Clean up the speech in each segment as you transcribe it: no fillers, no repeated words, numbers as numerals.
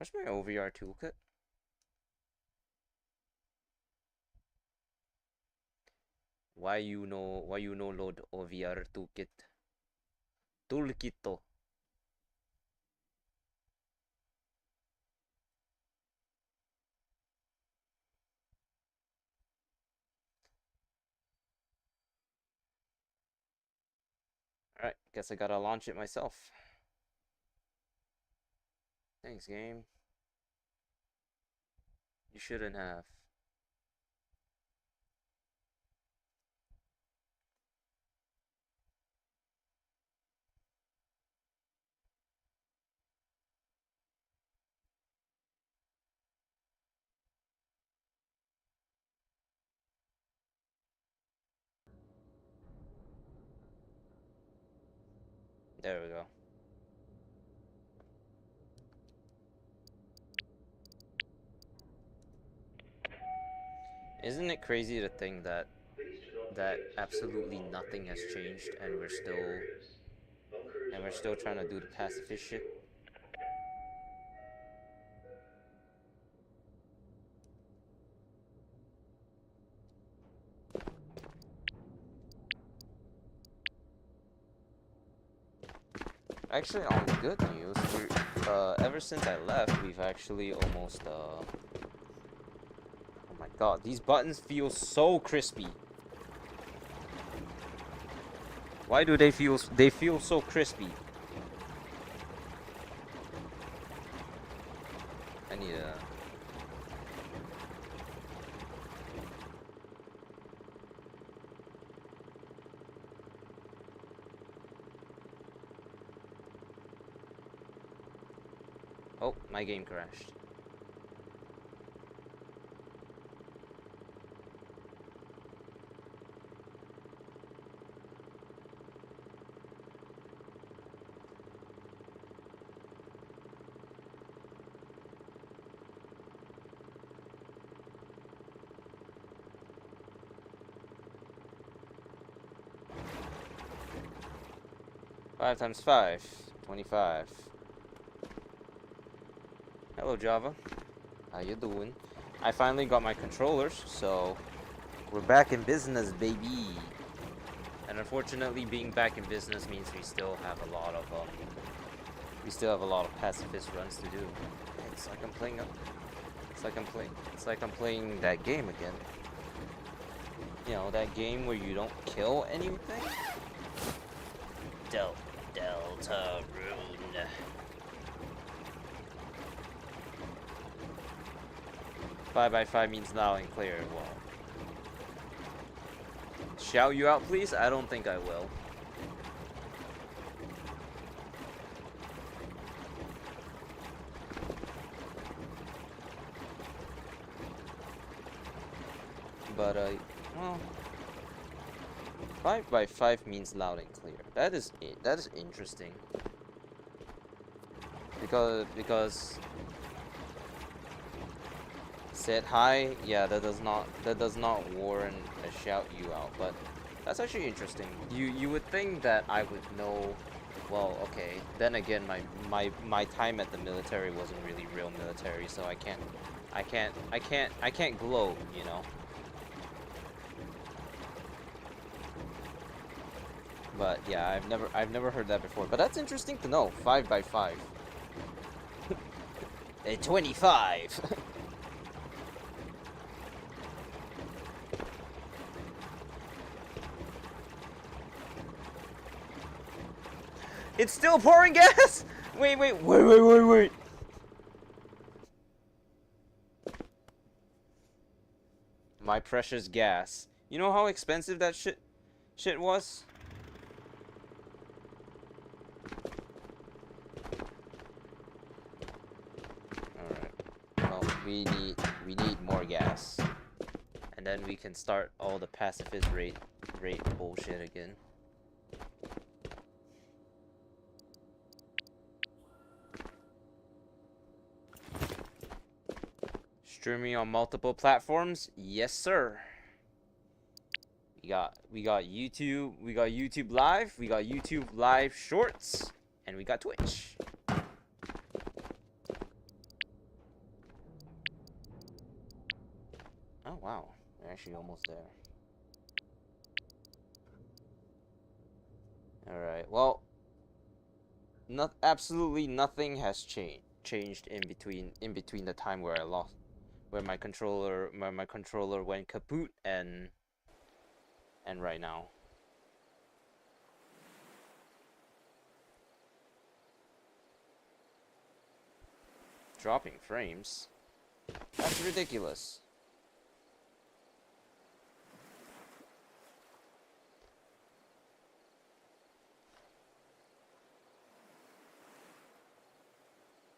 Where's my OVR toolkit? Why you know load OVR toolkit? Toolkito. Alright, guess I gotta launch it myself. Thanks, game. You shouldn't have. There we go. Isn't it crazy to think that absolutely nothing has changed and we're still trying to do the pacifist shit? Actually, on good news, ever since I left, we've actually almost oh my god, these buttons feel so crispy. Why do they feel so crispy? I need a Oh, my game crashed. Five times 5, 25. Hello, Java. How you doing? I finally got my controllers, so we're back in business, baby. And unfortunately, being back in business means we still have a lot of pacifist runs to do. It's like I'm playing that game again. You know, that game where you don't kill anything? Delta Rune. 5x5 means loud and clear. Well, shout you out, please? I don't think I will. But, well, 5x5 means loud and clear. That is interesting. Because said hi, yeah, that does not warrant a shout you out, but that's actually interesting. You would think that I would know. Well, okay. Then again, my time at the military wasn't really real military, so I can't gloat, you know. But yeah, I've never heard that before. But that's interesting to know. 5x5. A 25. It's still pouring gas. Wait. My precious gas. You know how expensive that shit was? We need more gas, and then we can start all the pacifist rate bullshit again. Streaming on multiple platforms, yes sir. We got YouTube, we got YouTube Live, we got YouTube Live Shorts, and we got Twitch. Oh wow, we're actually almost there. Alright, well, absolutely nothing has changed in between the time where I lost, where my controller went kaput and right now. Dropping frames? That's ridiculous.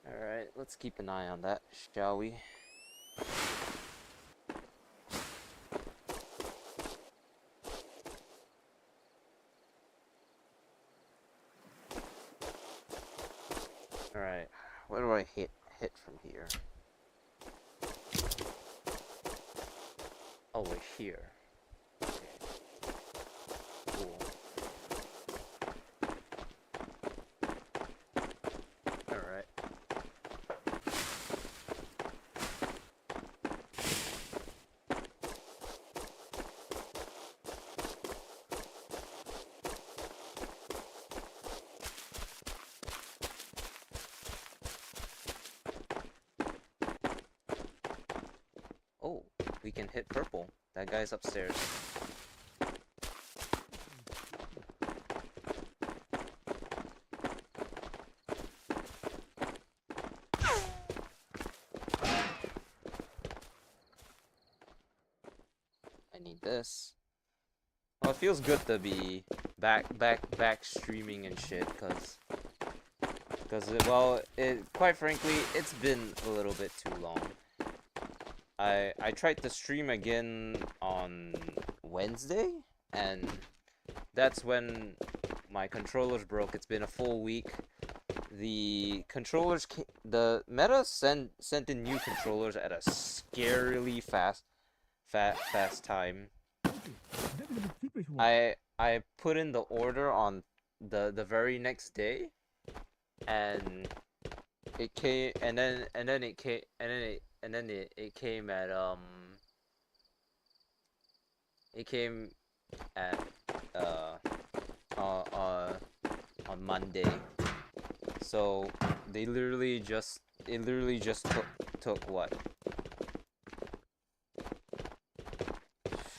Alright, let's keep an eye on that, shall we? Alright, where do I hit from here? Oh, we're here. Okay. Cool. Alright. Oh, we can hit purple. That guy's upstairs. I need this. Well, it feels good to be back streaming and shit, cause well, quite frankly, it's been a little bit too long. I tried to stream again on Wednesday, and that's when my controllers broke. It's been a full week. The controllers, the meta sent in new controllers at a scarily fast time. I put in the order on the very next day, and it came, and then it came, it came at it came at on Monday. So it literally just took what,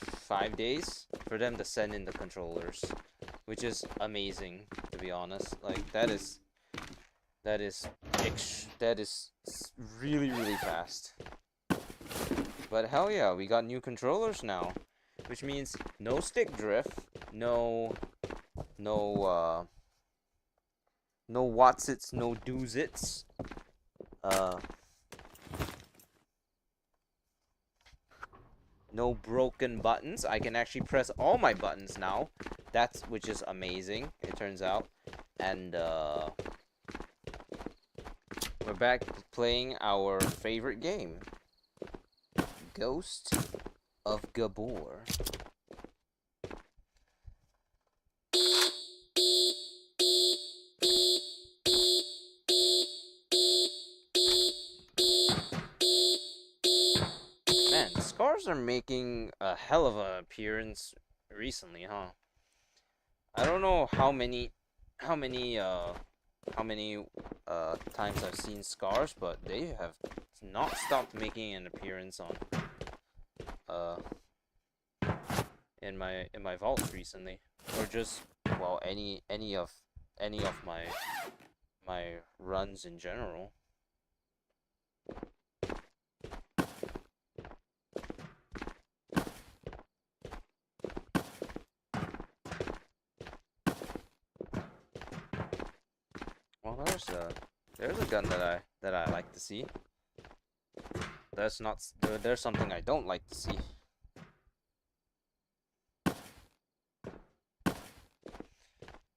5 days for them to send in the controllers, which is amazing, to be honest. Like that is really fast. But hell yeah, we got new controllers now, which means no stick drift, no whatsits, no doozits. No broken buttons. I can actually press all my buttons now. Which is amazing, it turns out. And we're back playing our favorite game, Ghost of Gabor. Man, scars are making a hell of an appearance recently, huh? I don't know how many times I've seen scars, but they have not stopped making an appearance on in my vaults recently, or just, well, any of my runs in general. Well, there's a gun that I like to see. There's something I don't like to see.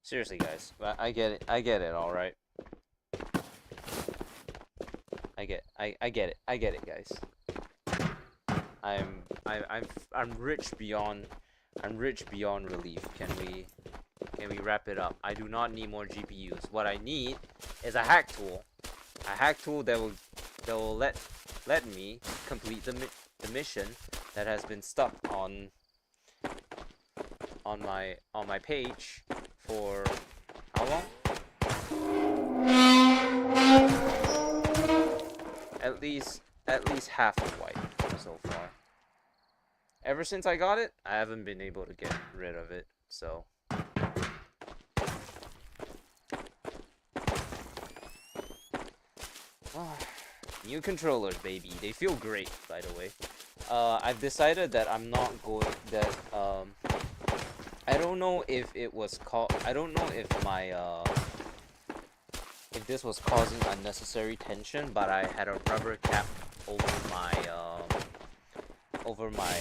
Seriously, guys, I get it, all right. I get it, guys. I'm rich beyond relief. Can we wrap it up? I do not need more GPUs. What I need is a hack tool. A hack tool that will let me complete the mission that has been stuck on my page for how long? At least half a wipe so far. Ever since I got it, I haven't been able to get rid of it. So new controllers, baby. They feel great, by the way. I've decided that I'm not going that I don't know if it was I don't know if my if this was causing unnecessary tension, but I had a rubber cap over my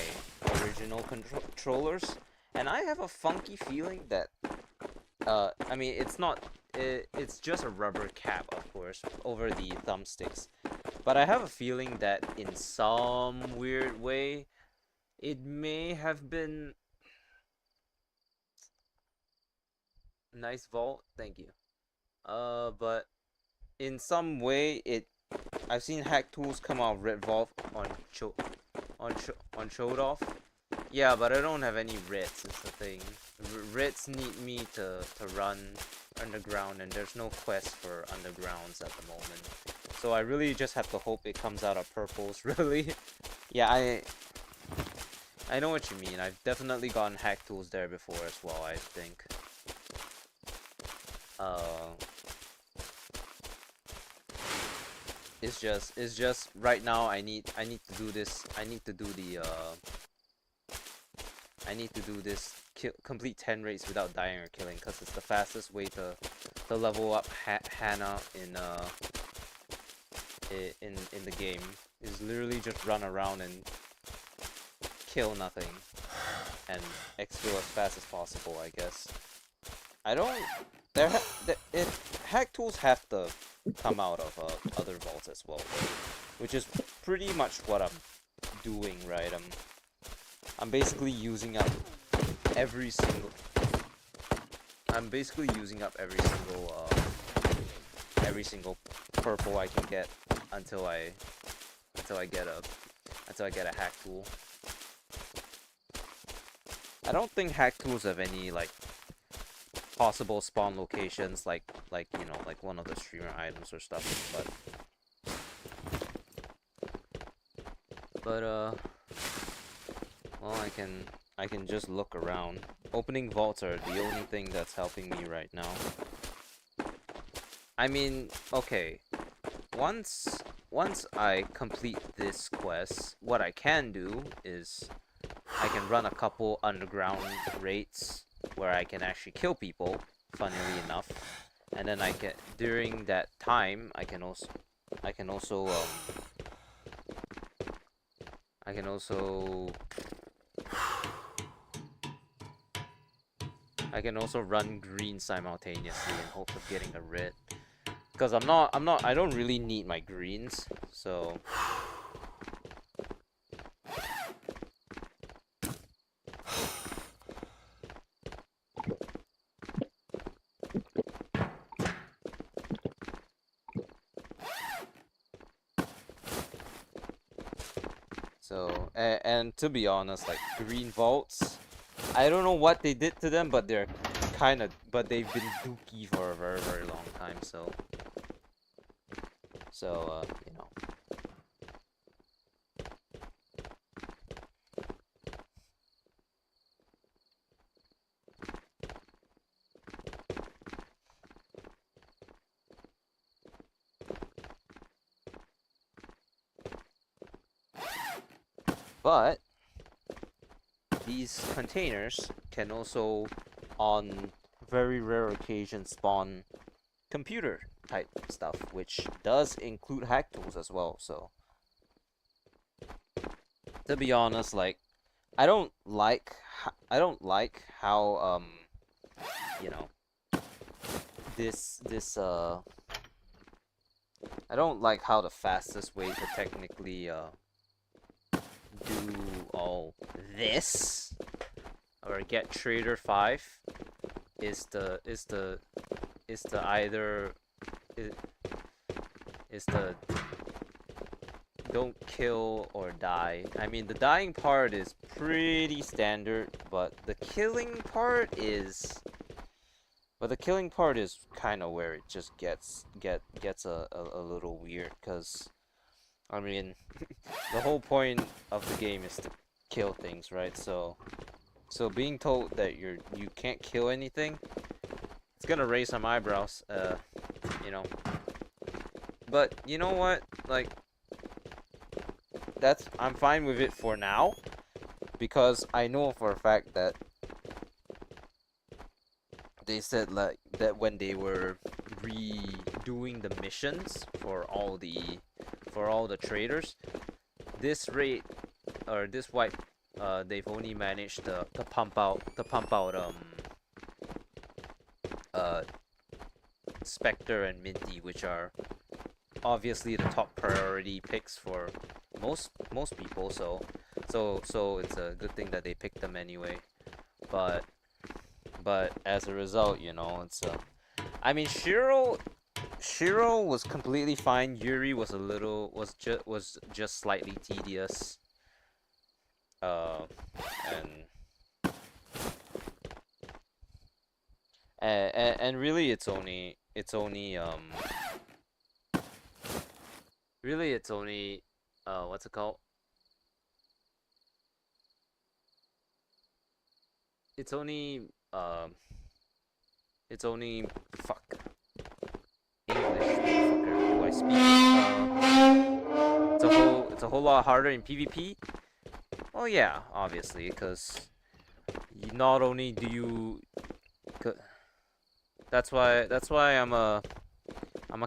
original controllers, and I have a funky feeling that I mean it's just a rubber cap, of course, over the thumbsticks, but I have a feeling that in some weird way it may have been nice vault, thank you. But in some way I've seen hack tools come out red vault on showed off. Yeah, but I don't have any writs, is the thing. Writs need me to run underground, and there's no quest for undergrounds at the moment. So I really just have to hope it comes out of purples, really. Yeah, I know what you mean. I've definitely gotten hack tools there before as well, I think. It's just right now I need to do this. I need to do this complete 10 raids without dying or killing, because it's the fastest way to level up Hannah in the game. Is literally just run around and kill nothing and exfil as fast as possible, I guess. I don't hack tools have to come out of other vaults as well, which is pretty much what I'm doing, right? I'm basically using up every single purple I can get until I get a hack tool. I don't think hack tools have any like possible spawn locations like you know, like one of the streamer items or stuff, but well, I can just look around. Opening vaults are the only thing that's helping me right now. I mean, okay, once I complete this quest, what I can do is I can run a couple underground raids where I can actually kill people, funnily enough, and then during that time I can also run green simultaneously in hopes of getting a red, because I don't really need my greens, so and to be honest, like green vaults, I don't know what they did to them, but they've been dookie for a very, very long time, so you know. But these containers can also, on very rare occasions, spawn computer type stuff, which does include hack tools as well. So to be honest, like I don't like how you know, I don't like how the fastest way to technically do all this or get Trader 5 is to don't kill or die. I mean, the dying part is pretty standard, but the killing part is kind of where it just gets a little weird, cuz I mean, the whole point of the game is to kill things, right? So being told that you can't kill anything, it's gonna raise some eyebrows, you know. But you know what? Like, I'm fine with it for now, because I know for a fact that they said like that when they were redoing the missions for all the traders, this rate or this wipe, they've only managed to pump out Spectre and Minty, which are obviously the top priority picks for most people. So it's a good thing that they picked them anyway. But as a result, you know, it's I mean, Shiro was completely fine. Yuri was just slightly tedious. And really it's only what's it called? It's only fuck. English, motherfucker. Do I speak it's a whole lot harder in PvP? Well, yeah, obviously, because not only do you that's why I'm a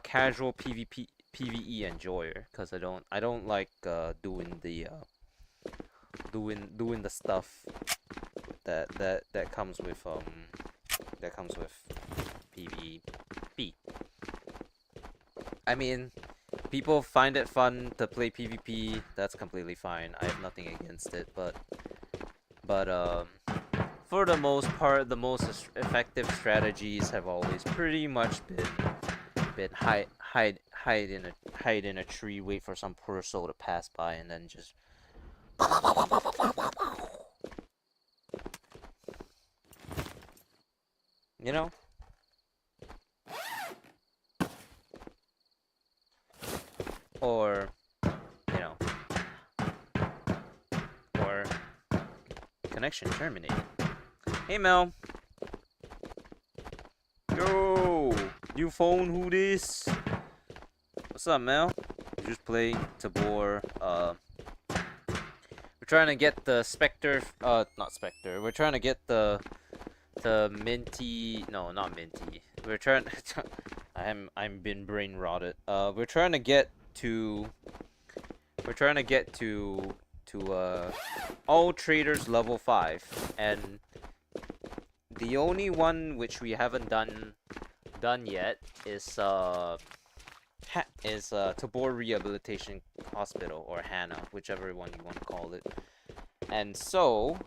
casual PvE enjoyer, because I don't like doing the stuff that comes with PvP. I mean, people find it fun to play PvP. That's completely fine. I have nothing against it, but for the most part, the most effective strategies have always pretty much been hide in a tree, wait for some poor soul to pass by, and then just you know. Or, you know, or connection terminated. Hey Mel. Yo, new phone, who this? What's up, Mel? We're just playing Tabor. We're trying to get the Spectre, not Spectre. We're trying to get the Minty, no, not Minty. We're trying I'm been brain rotted. We're trying to get to all traders level 5, and the only one which we haven't done yet is Tabor Rehabilitation Hospital, or HANA, whichever one you want to call it. And so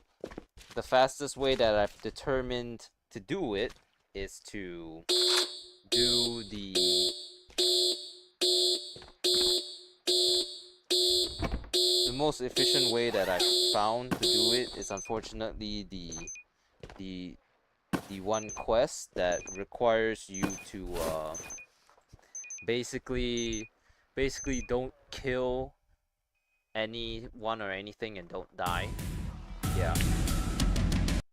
the fastest way that I've determined to do it is to do the most efficient way that I've found to do it is unfortunately the one quest that requires you to basically don't kill anyone or anything and don't die. Yeah.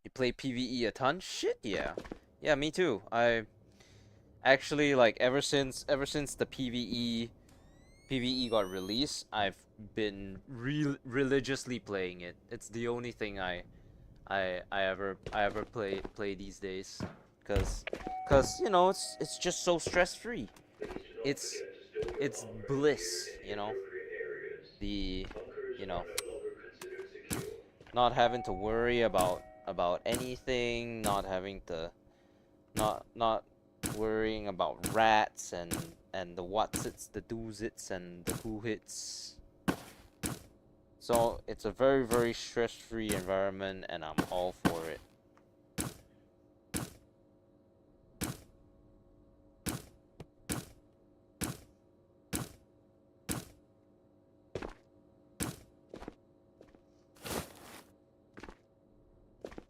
You play PvE a ton? Shit, yeah. Yeah, me too. I actually, like, ever since the PvE got released, I've been religiously playing it. It's the only thing I ever play these days, cause you know, it's just so stress free. It's bliss, you know. The you know, not having to worry about anything, not having to not worrying about rats and the what's-its, the do's-its, and the who-hits. So it's a very, very stress-free environment, and I'm all for it.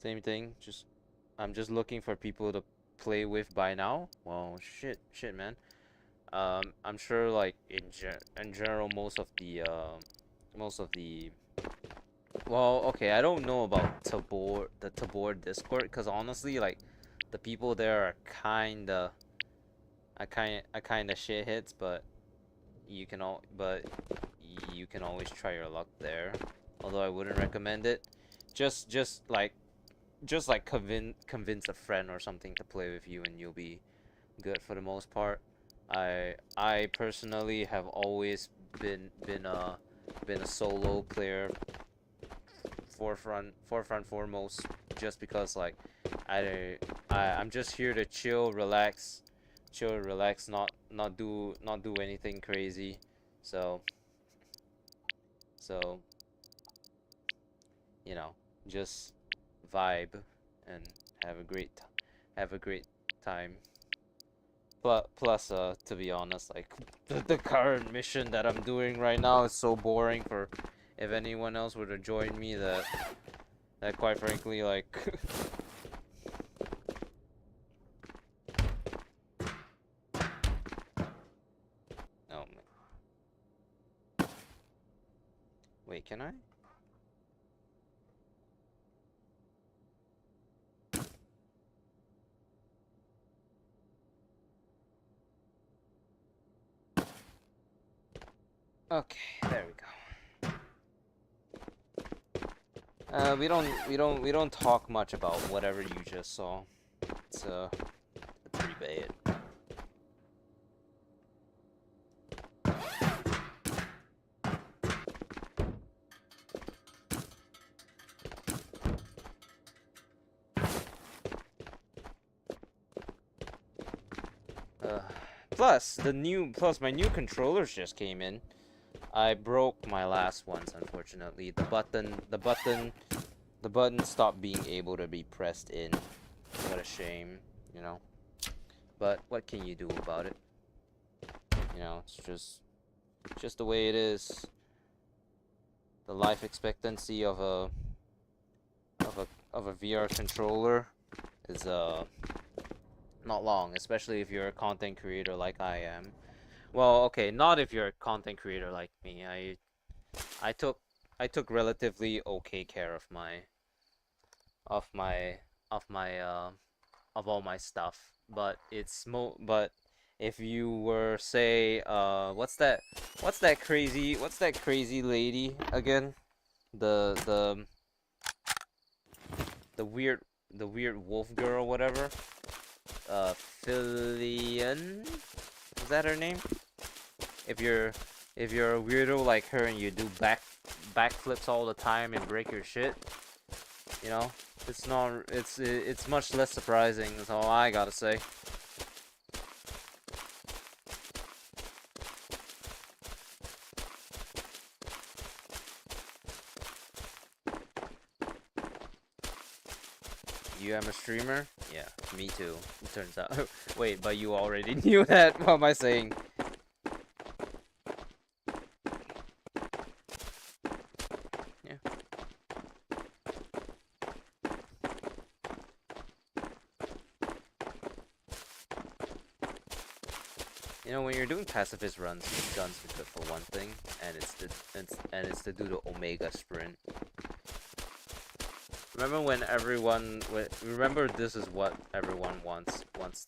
Same thing. I'm just looking for people to play with by now. Well, shit, man. I'm sure like in general most of the well, okay, I don't know about the Tabor Discord, because honestly, like the people there are kinda shitheads, but but you can always try your luck there. Although I wouldn't recommend it. Just like convince a friend or something to play with you, and you'll be good for the most part. I personally have always been a solo player, forefront foremost, just because like I'm just here to chill, relax, not do anything crazy. So so you know, just vibe and have a have a great time. Plus, to be honest, like the current mission that I'm doing right now is so boring. For if anyone else were to join me, that quite frankly, like, oh man, wait, can I? Okay, there we go. We don't talk much about whatever you just saw. It's pretty bad. Plus my new controllers just came in. I broke my last ones, unfortunately. The button stopped being able to be pressed in. What a shame, you know. But what can you do about it? You know, it's just the way it is. The life expectancy of a VR controller is not long, especially if you're a content creator like I am. Well, okay, not if you're a content creator like me. I took I took relatively okay care of of my of my of all my stuff, but but if you were say what's that crazy lady again, the the weird the weird wolf girl, whatever, Fillion, is that her name? if you're if you're a weirdo like her and you do backflips all the time and break your shit, you know, it's much less surprising. That's all I gotta say. You am a streamer? Yeah, me too. It turns out. Wait, but you already knew that. What am I saying? Yeah. You know, when you're doing pacifist runs, with guns are good for one thing, and it's to do the Omega sprint. Remember when remember this is what everyone wants wants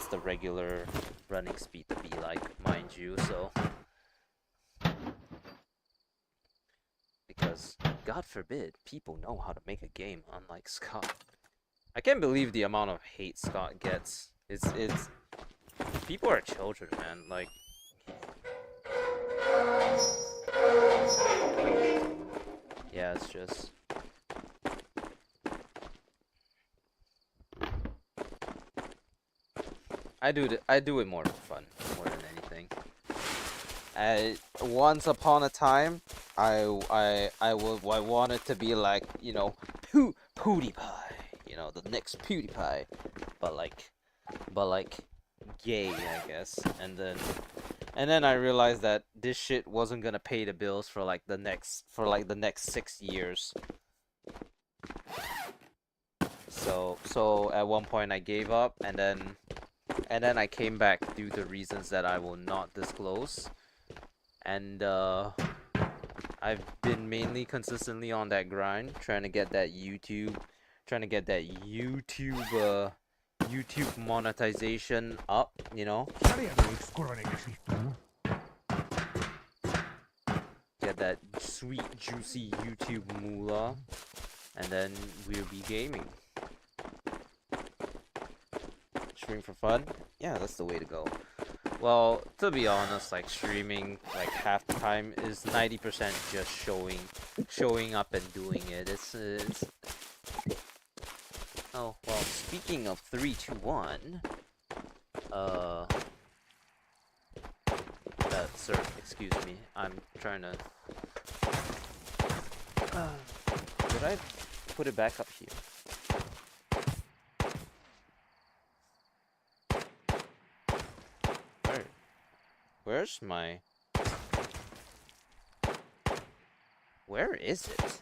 the regular running speed to be like, mind you, so because God forbid people know how to make a game unlike Scott. I can't believe the amount of hate Scott gets. It's people are children, man. Like, yeah, it's just I do it more for fun, more than anything. Once upon a time, I wanted to be like, you know, PewDiePie, you know, the next PewDiePie, but like gay, I guess. And then I realized that this shit wasn't gonna pay the bills for like the next 6 years. So at one point I gave up, and then I came back due to reasons that I will not disclose. And I've been mainly consistently on that grind, trying to get that YouTube YouTube monetization up, you know? Get that sweet, juicy YouTube moolah, and then we'll be gaming. Stream for fun? Yeah, that's the way to go. Well, to be honest, like streaming, like half the time is 90% just showing up and doing it. It's oh, well, speaking of 3, 2, 1, sir, excuse me, I'm trying to, did I put it back up here? Where's my, where is it?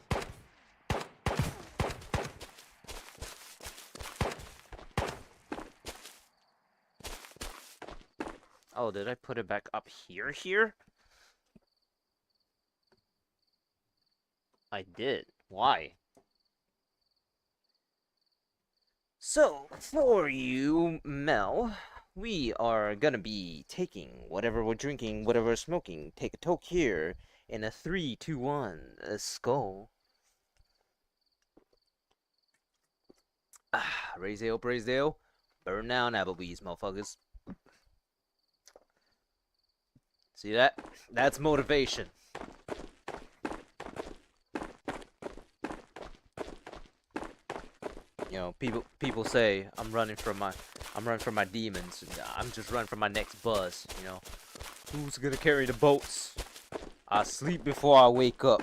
Oh, did I put it back up here? I did. Why? So, for you, Mel, we are gonna be taking whatever we're drinking, whatever we're smoking. Take a toke here in a 3, 2, 1. Let's go. Ah, raise ale, praise ale. Burn down Applebee's, motherfuckers. See that? That's motivation. You know, people say I'm running from my demons. I'm just running from my next buzz, you know. Who's gonna carry the boats? I sleep before I wake up.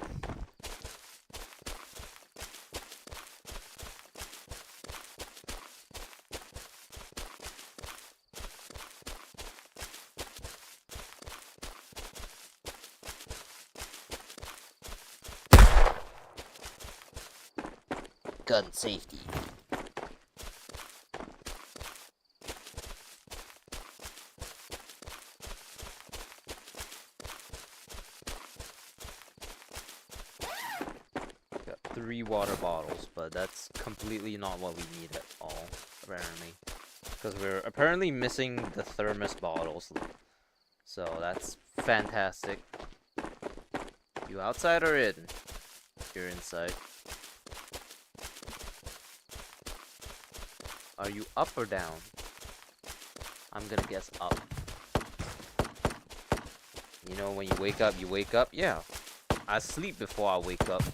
Gun safety. Got 3 water bottles, but that's completely not what we need at all, apparently. Because we're apparently missing the thermos bottles. So that's fantastic. You outside or in? You're inside. Are you up or down? I'm gonna guess up. You know, when you wake up, you wake up. Yeah. I sleep before I wake up.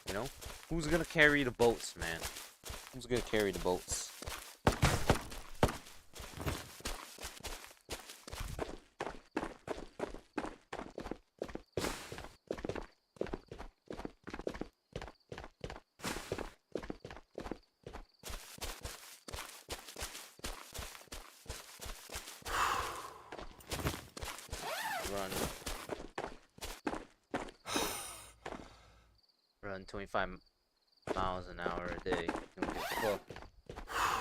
You know? Who's gonna carry the boats, man? Who's gonna carry the boats? Run 25 miles an hour a day. Who's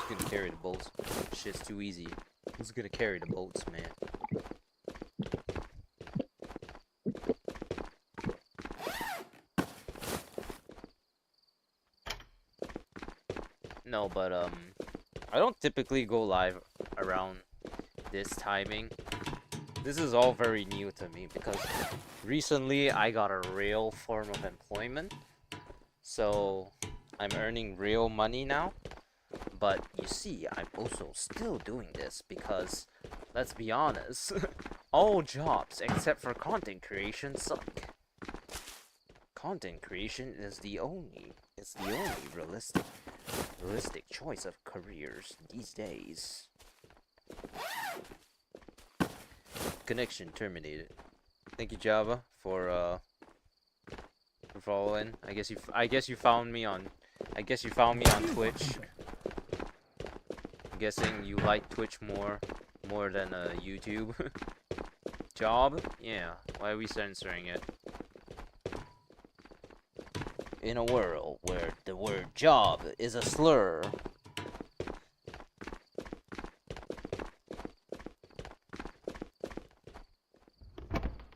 gonna carry the boats? Shit's too easy. Who's gonna carry the boats, man? No, but I don't typically go live around this timing. This is all very new to me because recently I got a real form of employment. So I'm earning real money now. But you see, I'm also still doing this because, let's be honest, all jobs except for content creation suck. Content creation is the only realistic choice of careers these days. Connection terminated. Thank you, Java, for following. I guess you found me on Twitch. I'm guessing you like Twitch more than YouTube. Job? Yeah. Why are we censoring it? In a world where the word job is a slur.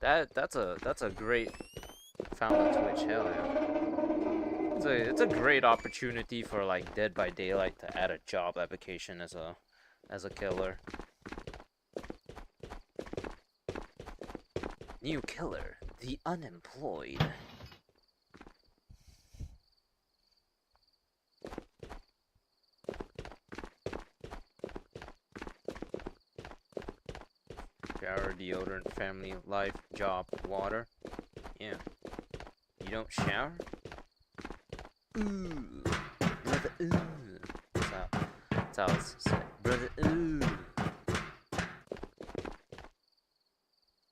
That's a great found on Twitch. Hell yeah. It's a great opportunity for like Dead by Daylight to add a job application as a killer. New killer, the unemployed. Shower, deodorant, family, life, job, water. Yeah. You don't shower? Ooh. Brother, ooh. That's how it's said. Brother, ooh.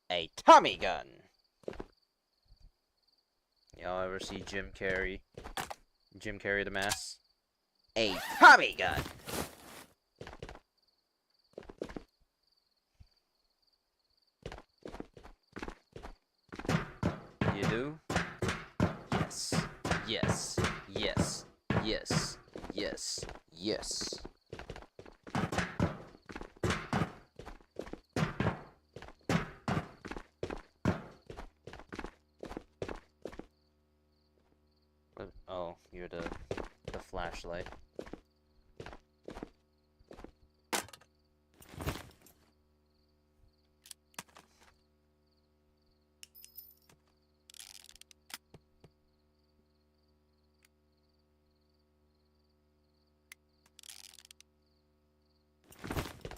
A Tommy gun! Y'all ever see Jim Carrey? Jim Carrey the Mask? A Tommy gun! You do? Yes. Yes. Yes. Yes. Yes. Yes. Oh, you're the flashlight.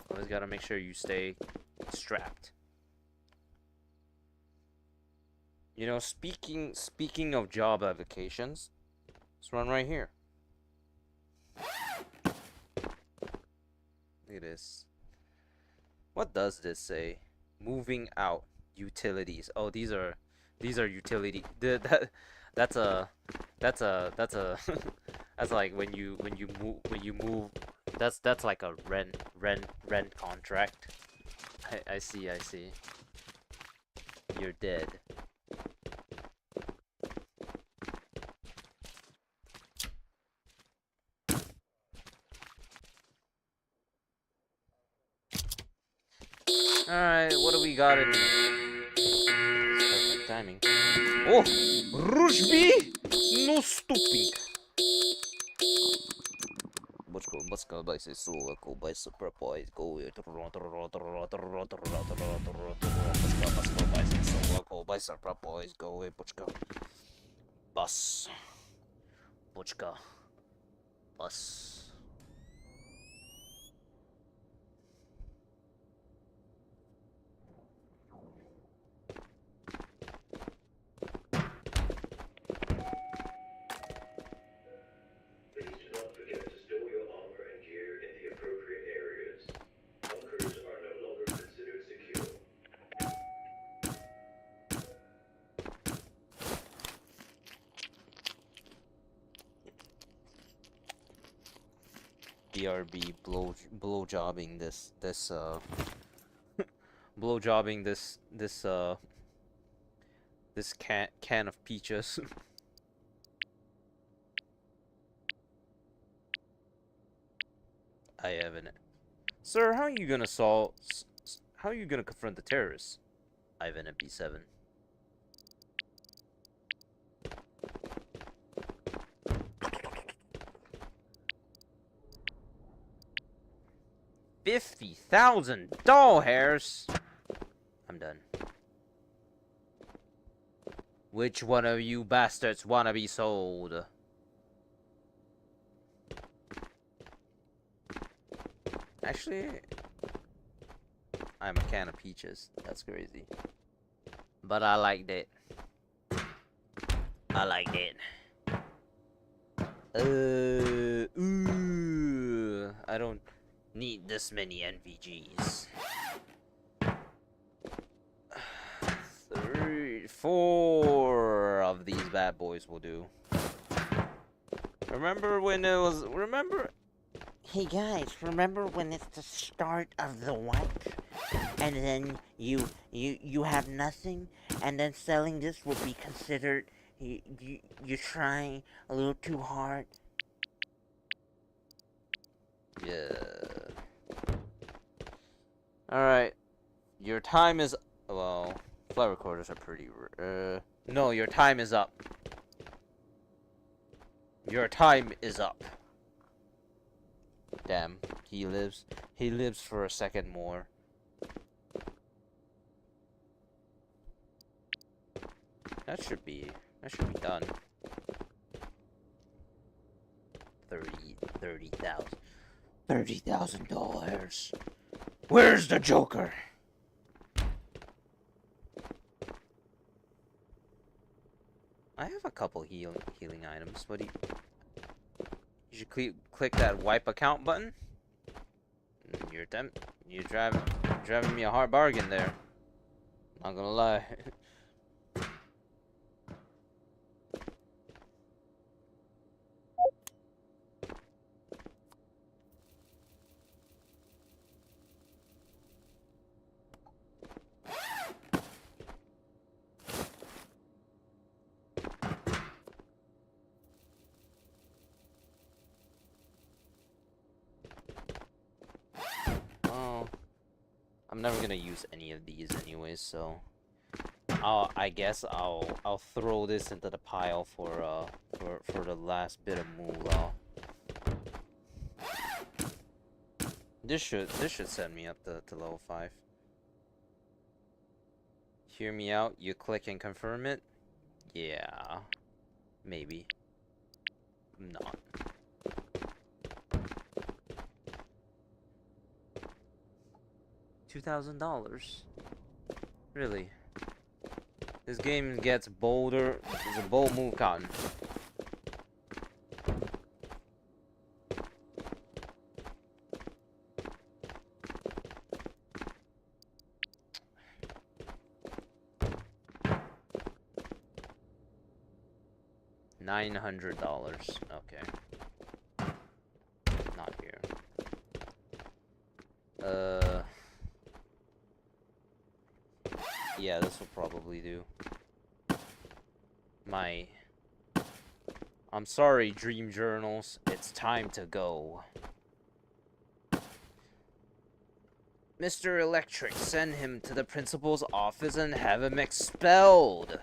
Always gotta make sure you stay strapped. You know, speaking of job applications, let's run right here. Look at this. What does this say? Moving out utilities. Oh, these are utility. That's a that's like when you move. That's like a rent contract. I see. You're dead. Alright, what do we got in perfect timing? Oh! Rushby! No stupid! Bocka by say so, go by super boys, go by super boys, go away, Bocka. Bus. Bocka. Bus. BRB blow jobbing this blow jobbing this can of peaches. I haven't. Sir, how are you gonna how are you gonna confront the terrorists? Ivan MP7. $50,000 hairs. I'm done. Which one of you bastards wanna be sold? Actually, I'm a can of peaches. That's crazy. But I liked it. I liked it. Ooh, I don't need this many NVGs. 4 of these bad boys will do. Remember when it was? Hey guys, remember when it's the start of the what? And then you have nothing, and then selling this will be considered, You're trying a little too hard. Yeah. Alright. Your time is... Well, flight recorders are pretty... No, your time is up. Your time is up. Damn, he lives. He lives for a second more. That should be done. 30,000 dollars. Where's the Joker? I have a couple healing items. What do you should click that wipe account button. You're driving me a hard bargain there. Not gonna lie. I'm never gonna use any of these anyways, so I guess I'll throw this into the pile for the last bit of moolah. This should send me up to level 5. Hear me out. You click and confirm it. Yeah, maybe. Not. $2,000. Really? This game gets bolder. It's a bold move, Cotton. $900. Okay. Not here. Yeah, this will probably do. I'm sorry, Dream Journals. It's time to go. Mr. Electric, send him to the principal's office and have him expelled.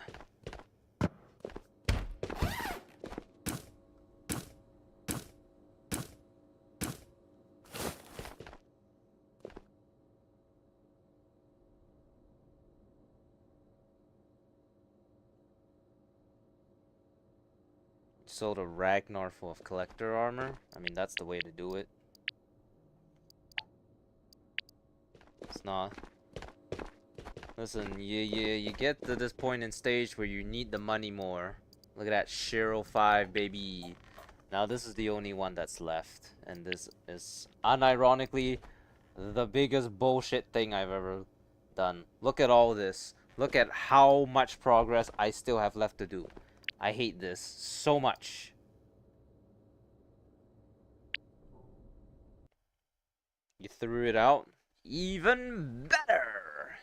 Sold a Ragnar full of collector armor. I mean, that's the way to do it. It's not. Listen, you get to this point in stage where you need the money more. Look at that Shiro 5, baby. Now this is the only one that's left, and this is unironically the biggest bullshit thing I've ever done. Look at all this. Look at how much progress I still have left to do. I hate this so much. You threw it out? Even better!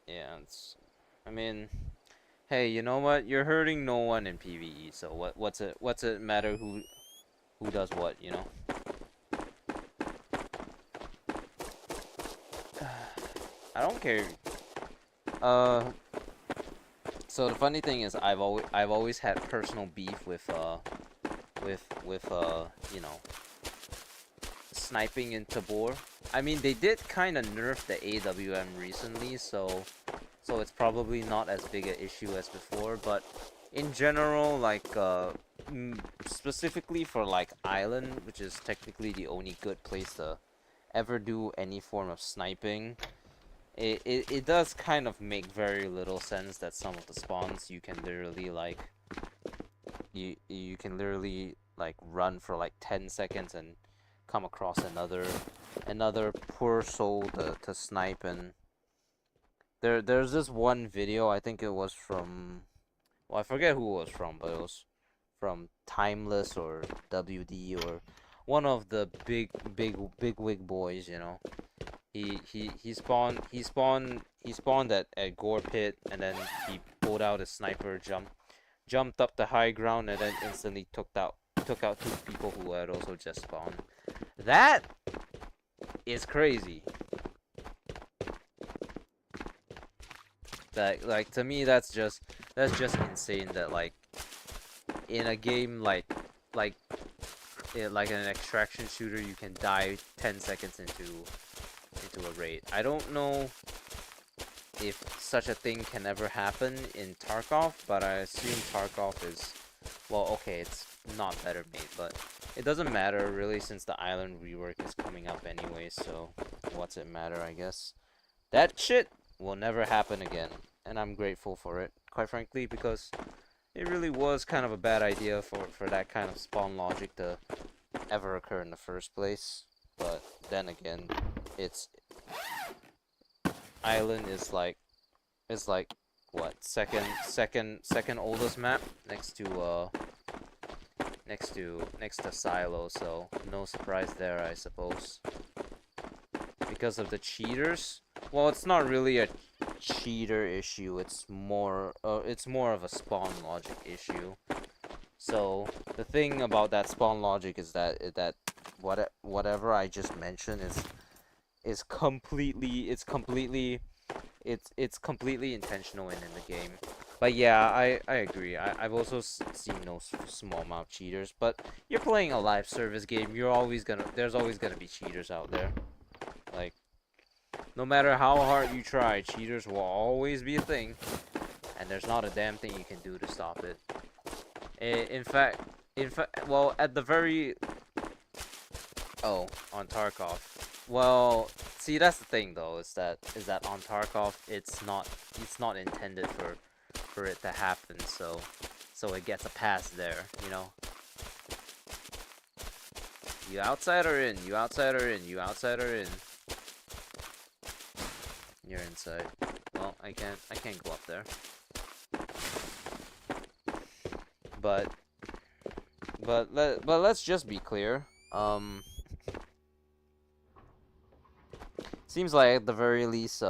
Yeah, I mean, hey, you know what? You're hurting no one in PVE, so what's it matter who does what, you know? I don't care. So the funny thing is, I've always had personal beef with you know, sniping in Tabor. I mean, they did kind of nerf the AWM recently, so it's probably not as big an issue as before. But in general, like specifically for like Island, which is technically the only good place to ever do any form of sniping. It does kind of make very little sense that some of the spawns you can literally like you can literally like run for like 10 seconds and come across another poor soul to snipe. And there's this one video, I think it was from, well, I forget who it was from, but it was from Timeless or WD or one of the big wig boys, you know. He spawned at Gore Pit, and then he pulled out his sniper, jumped up the high ground, and then instantly took out two people who had also just spawned. That is crazy. That, like, to me, that's just insane. That, like, in a game like like an extraction shooter, you can die 10 seconds into a raid. I don't know if such a thing can ever happen in Tarkov, but I assume Tarkov is, well, okay, it's not better made, but it doesn't matter really since the island rework is coming up anyway, so what's it matter, I guess. That shit will never happen again, and I'm grateful for it, quite frankly, because it really was kind of a bad idea for that kind of spawn logic to ever occur in the first place. But then again, it's island is like what, second oldest map next to Silo, so no surprise there, I suppose. Because of the cheaters, well, it's not really a cheater issue, it's more of a spawn logic issue. So the thing about that spawn logic is that whatever I just mentioned is completely intentional in the game. But yeah, I agree. I've also seen no small amount of cheaters, but you're playing a live service game. There's always gonna be cheaters out there. Like, no matter how hard you try, cheaters will always be a thing, and there's not a damn thing you can do to stop it. In fact, well, at the very, on Tarkov. Well, see, that's the thing though, is that on Tarkov, it's not intended for it to happen, so it gets a pass there, you know. You outside or in? You outside or in? You outside or in? You're inside. Well, I can't go up there. But let's just be clear. Seems like at the very least,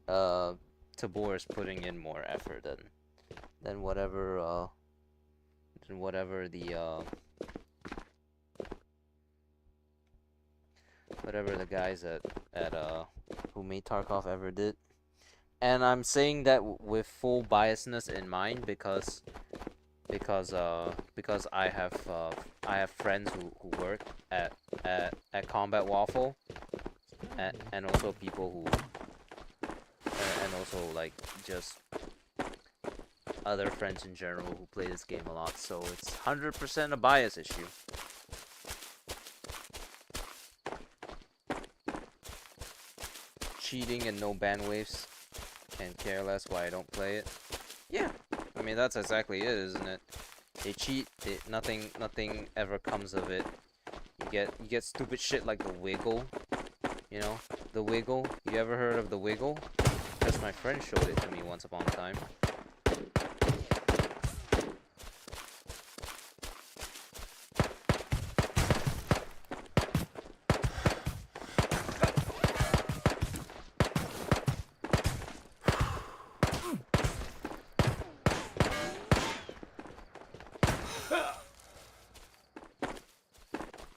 Tabor is putting in more effort than whatever the guys at who made Tarkov ever did. And I'm saying that with full biasness in mind because I have friends who work at Combat Waffle, and also people who and also like just other friends in general who play this game a lot, so it's 100% a bias issue. Cheating and no ban waves. Can care less why I don't play it. Yeah, I mean that's exactly it, isn't it? They cheat, nothing ever comes of it. You get stupid shit like the wiggle. You know, the wiggle. You ever heard of the wiggle? Because my friend showed it to me once upon a time.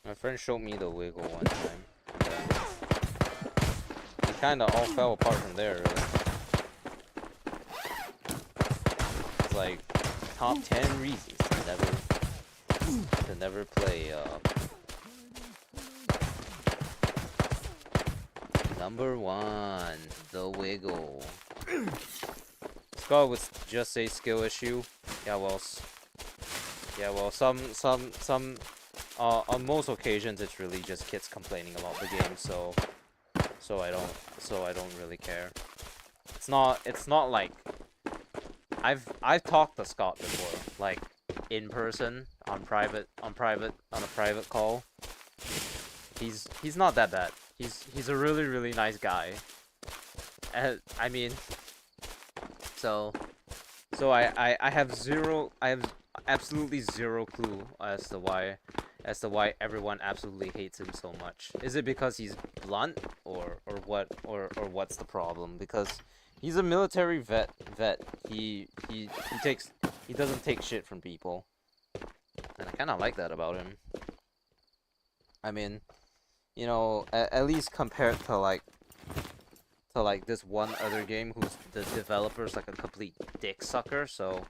My friend showed me the wiggle one time. It kind of all fell apart from there, really. It's like top 10 reasons to never play. Number 1, the wiggle. Scott would just say skill issue. Yeah, well, on most occasions, it's really just kids complaining about the game, so I don't really care. It's not like I've talked to Scott before, like in person, on a private call. He's not that bad. He's a really nice guy. I mean, so I have absolutely zero clue as to why as to why everyone absolutely hates him so much. Is it because he's blunt, or what, or what's the problem? Because he's a military vet. He doesn't take shit from people, and I kind of like that about him. I mean, you know, at least compared to like this one other game who's the developer's like a complete dick sucker. So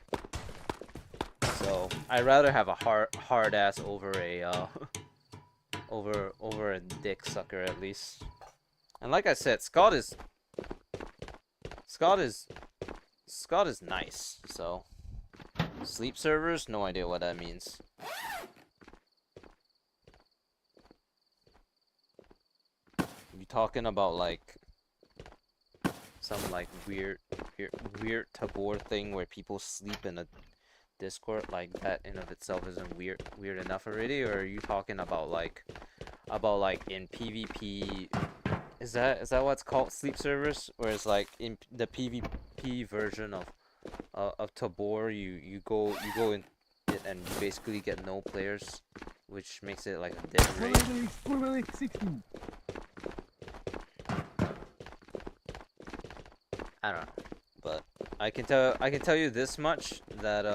I'd rather have a hard ass over a over a dick sucker at least. And like I said, Scott is nice. So sleep servers, no idea what that means. You talking about like some like weird Tabor thing where people sleep in a Discord, like that in of itself isn't weird enough already, or are you talking about like in PvP? Is that what's called sleep servers, where it's like in the PvP version of Tabor, you go in it and you basically get no players, which makes it like a dead raid. I don't know, but I can tell you this much, that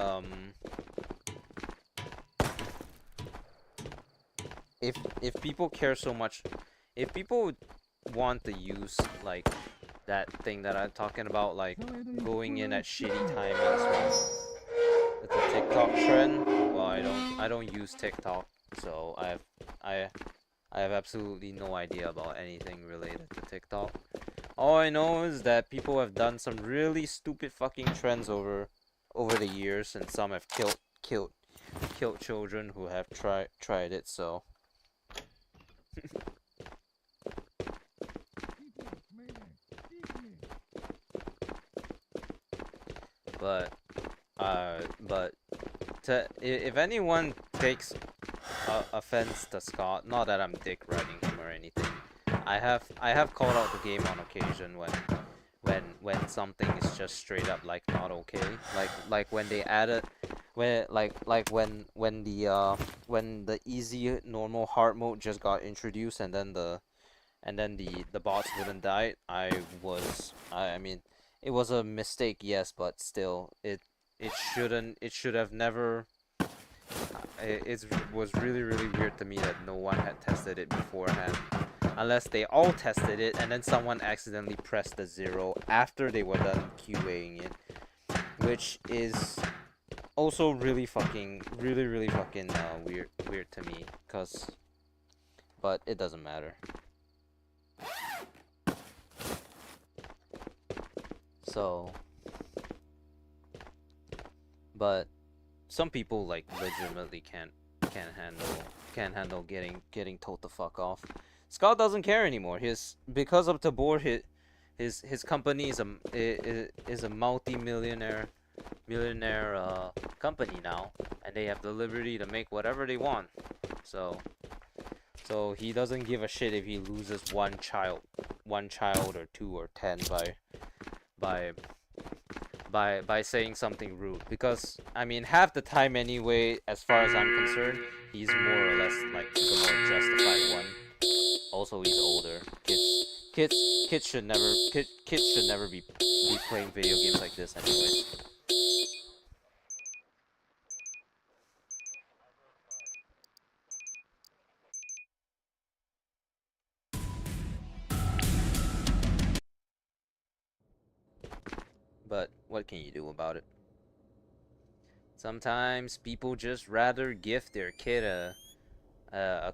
if people care so much, if people want to use like that thing that I'm talking about, like going in at shitty timings with the TikTok trend, well, I don't use TikTok, so I have absolutely no idea about anything related to TikTok. All I know is that people have done some really stupid fucking trends over the years, and some have killed children who have tried it. So, but if anyone takes offense to Scott, not that I'm dick riding him or anything, I have called out the game on occasion when something is just straight up like not okay, like when they added when the easy normal hard mode just got introduced, and then the bots wouldn't die. I mean, it was a mistake, yes, but still it should have never. It was really weird to me that no one had tested it beforehand, unless they all tested it and then someone accidentally pressed the 0 after they were done QAing it, which is also really fucking weird to me, but it doesn't matter. So, but some people like legitimately can't handle getting told the fuck off. Scott doesn't care anymore. Because of Tabor, his company is a multi-millionaire company now, and they have the liberty to make whatever they want. So he doesn't give a shit if he loses one child or 2 or 10 by saying something rude, because I mean, half the time anyway, as far as I'm concerned, he's more or less like the more justified one. Also, he's older. Kids should never be playing video games like this anyways. But what can you do about it? Sometimes people just rather gift their kid a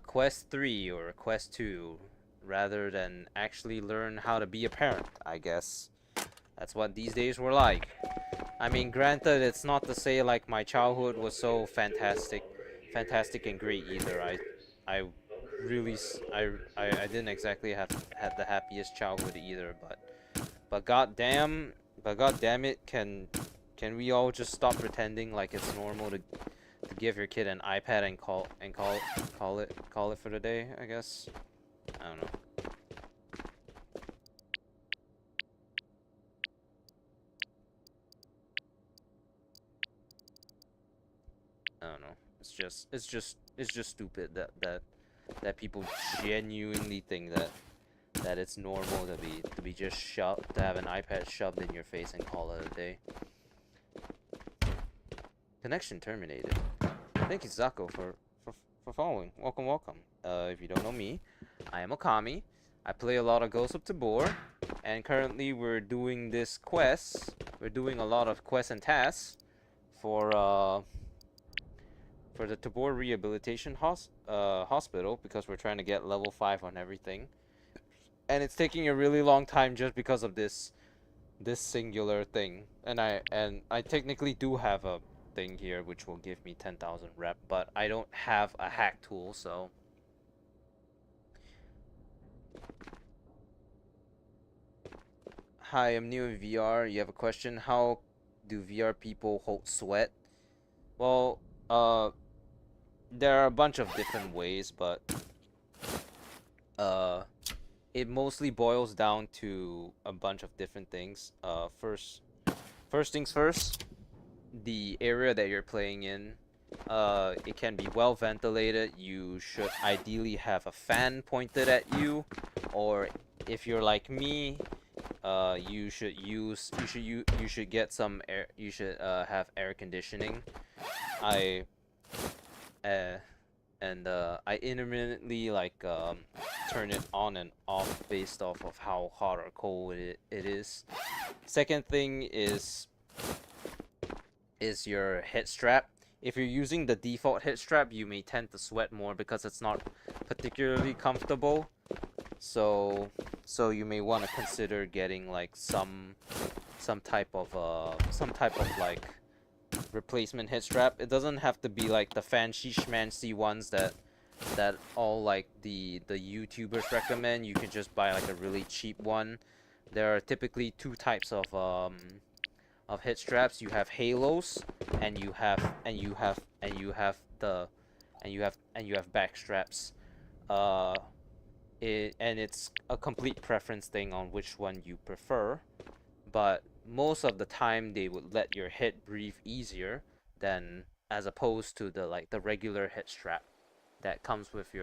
Quest 3 or a Quest 2 rather than actually learn how to be a parent, I guess. That's what these days were like. I mean, granted, it's not to say like my childhood was so fantastic and great either. I really I didn't exactly have had the happiest childhood either, but god damn it, can we all just stop pretending like it's normal to give your kid an iPad and call it for the day, I guess. I don't know. I don't know. It's just it's just stupid that people genuinely think that it's normal to be just shoved, to have an iPad shoved in your face and call it a day. Connection terminated. Thank you, Zako, for following. Welcome, welcome. If you don't know me, I am Okami. I play a lot of Ghosts of Tabor, and currently we're doing this quest. We're doing a lot of quests and tasks for the Tabor Rehabilitation Hospital, because we're trying to get level 5 on everything. And it's taking a really long time just because of this singular thing. And I technically do have a thing here which will give me 10,000 rep, but I don't have a hack tool, so hi, I'm new in VR. You have a question? How do VR people hold sweat? Well, there are a bunch of different ways, but it mostly boils down to a bunch of different things. First things first, the area that you're playing in, it can be well ventilated. You should ideally have a fan pointed at you, or if you're like me, you should get some air. You should have air conditioning. I I intermittently turn it on and off based off of how hot or cold it is. Second thing is your head strap. If you're using the default head strap, you may tend to sweat more because it's not particularly comfortable. So you may want to consider getting like some type of like replacement head strap. It doesn't have to be like the fancy schmancy ones that all like the YouTubers recommend. You can just buy like a really cheap one. There are typically two types of head straps. You have halos, and you have back straps. It's a complete preference thing on which one you prefer, but most of the time they would let your head breathe easier than as opposed to the regular head strap that comes with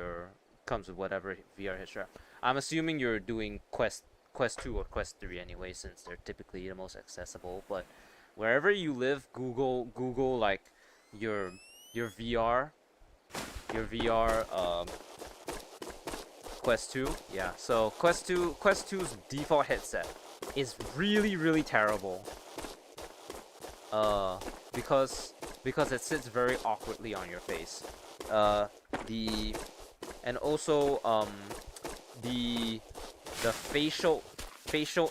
whatever VR head strap. I'm assuming you're doing Quest 2 or Quest 3 anyway, since they're typically the most accessible. But wherever you live, Google like your VR Quest 2. Yeah, so Quest 2's default headset is really terrible. Because it sits very awkwardly on your face. And also the facial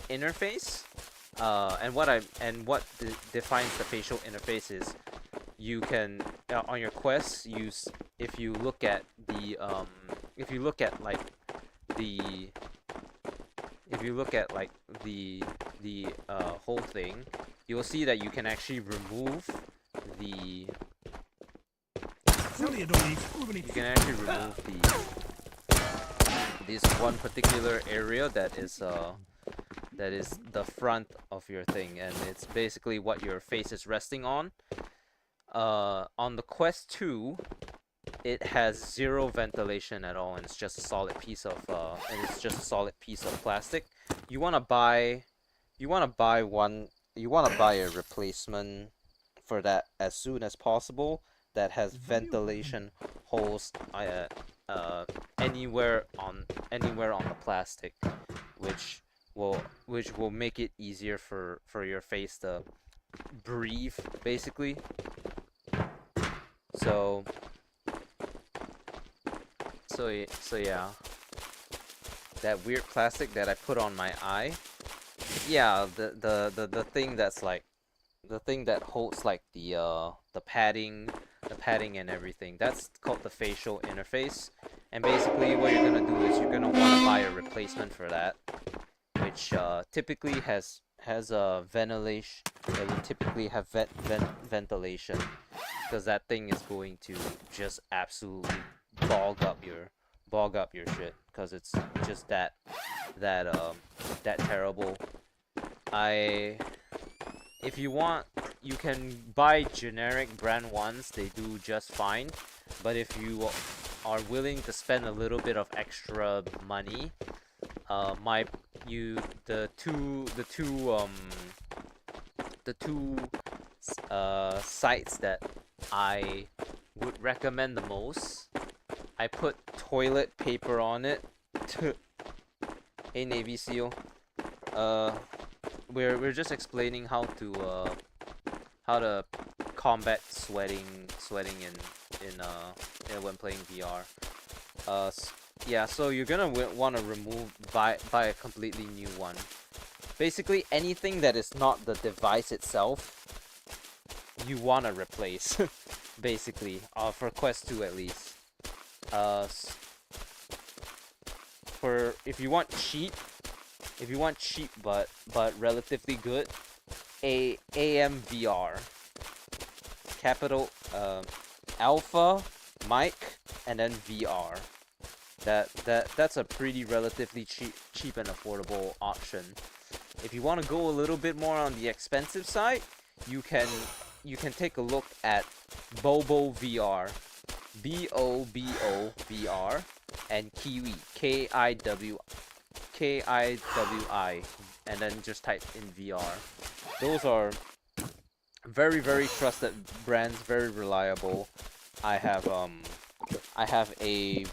interface, and what defines the facial interface is you can on your Quest use, if you look at the whole thing, you will see that you can actually remove this one particular area that is the front of your thing, and it's basically what your face is resting on. On the Quest 2, it has zero ventilation at all, and it's just a solid piece of plastic. You want to buy a replacement for that as soon as possible that has ventilation holes anywhere on the plastic, which will make it easier for your face to breathe, basically. So yeah, that weird plastic that I put on my eye, yeah, the thing that's like the thing that holds like the padding and everything, that's called the facial interface. And basically what you're gonna do is you're gonna want to buy a replacement for that, which typically has a ventilation. It will typically have ventilation, because that thing is going to just absolutely bog up your shit, because it's just that terrible. If you want, you can buy generic brand ones. They do just fine. But if you are willing to spend a little bit of extra money, my you the two sites that I would recommend the most. I put toilet paper on it. Hey Navy SEAL. Uh, we're just explaining how to combat sweating in when playing VR. Yeah, so you're gonna want to buy a completely new one. Basically, anything that is not the device itself, you wanna replace. Basically, for Quest 2 at least. For if you want cheap but relatively good, AMVR, capital Alpha, Mike, and then VR. That's a pretty relatively cheap and affordable option. If you want to go a little bit more on the expensive side, you can take a look at Bobo VR, BOBO VR, and Kiwi, KIWI, and then just type in VR. Those are very, very trusted brands, very reliable. I have a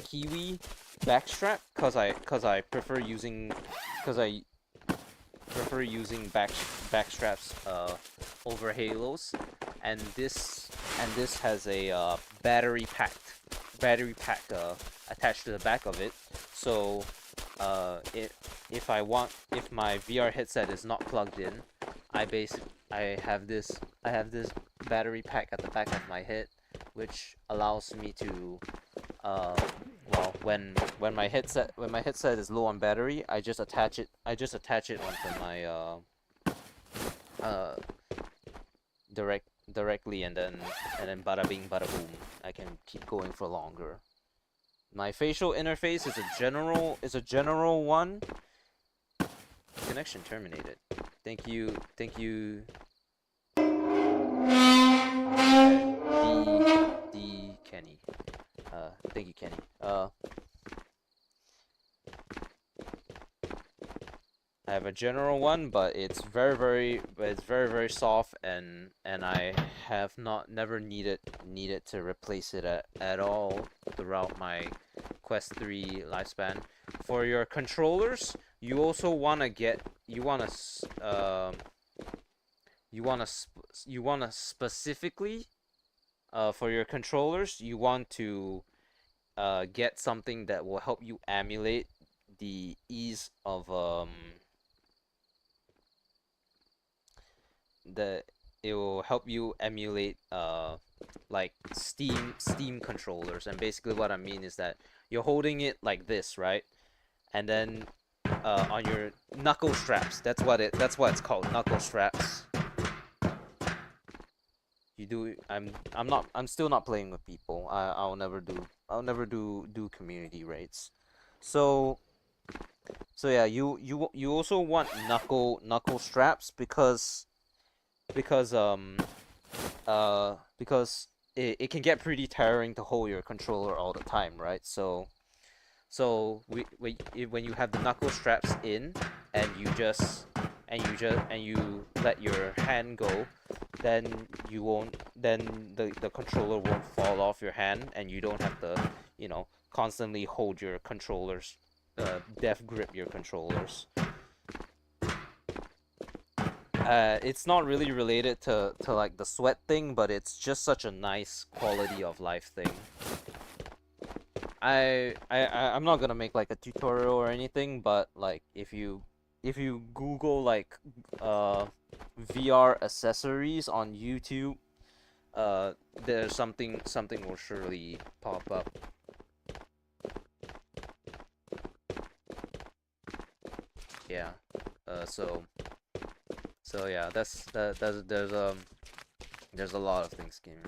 Kiwi backstrap because I prefer using backstraps over halos, and this has a battery pack attached to the back of it. So if my VR headset is not plugged in, I have this battery pack at the back of my head, which allows me to well, when my headset is low on battery, I just attach it onto my directly, and then bada bing bada boom, I can keep going for longer. My facial interface is a general one. Connection terminated. Thank you. D Kenny. Thank you, Kenny. I have a general one, but it's very soft, and I have never needed to replace it at all throughout my Quest 3 lifespan. For your controllers, you also wanna specifically for your controllers, you want to get something that will help you emulate the ease of it will help you emulate like Steam controllers. And basically what I mean is that you're holding it like this, right? And then on your knuckle straps, that's what it's called, knuckle straps. I'm still not playing with people. I'll never do community raids. So yeah, you also want knuckle straps because it can get pretty tiring to hold your controller all the time, right? So when you have the knuckle straps in, and you let your hand go, then the controller won't fall off your hand, and you don't have to constantly hold your controllers, death grip your controllers. It's not really related to like the sweat thing, but it's just such a nice quality of life thing. I'm not gonna make like a tutorial or anything, but like if you Google like VR accessories on YouTube, there's something will surely pop up. Yeah. So yeah, there's a lot of things gaming.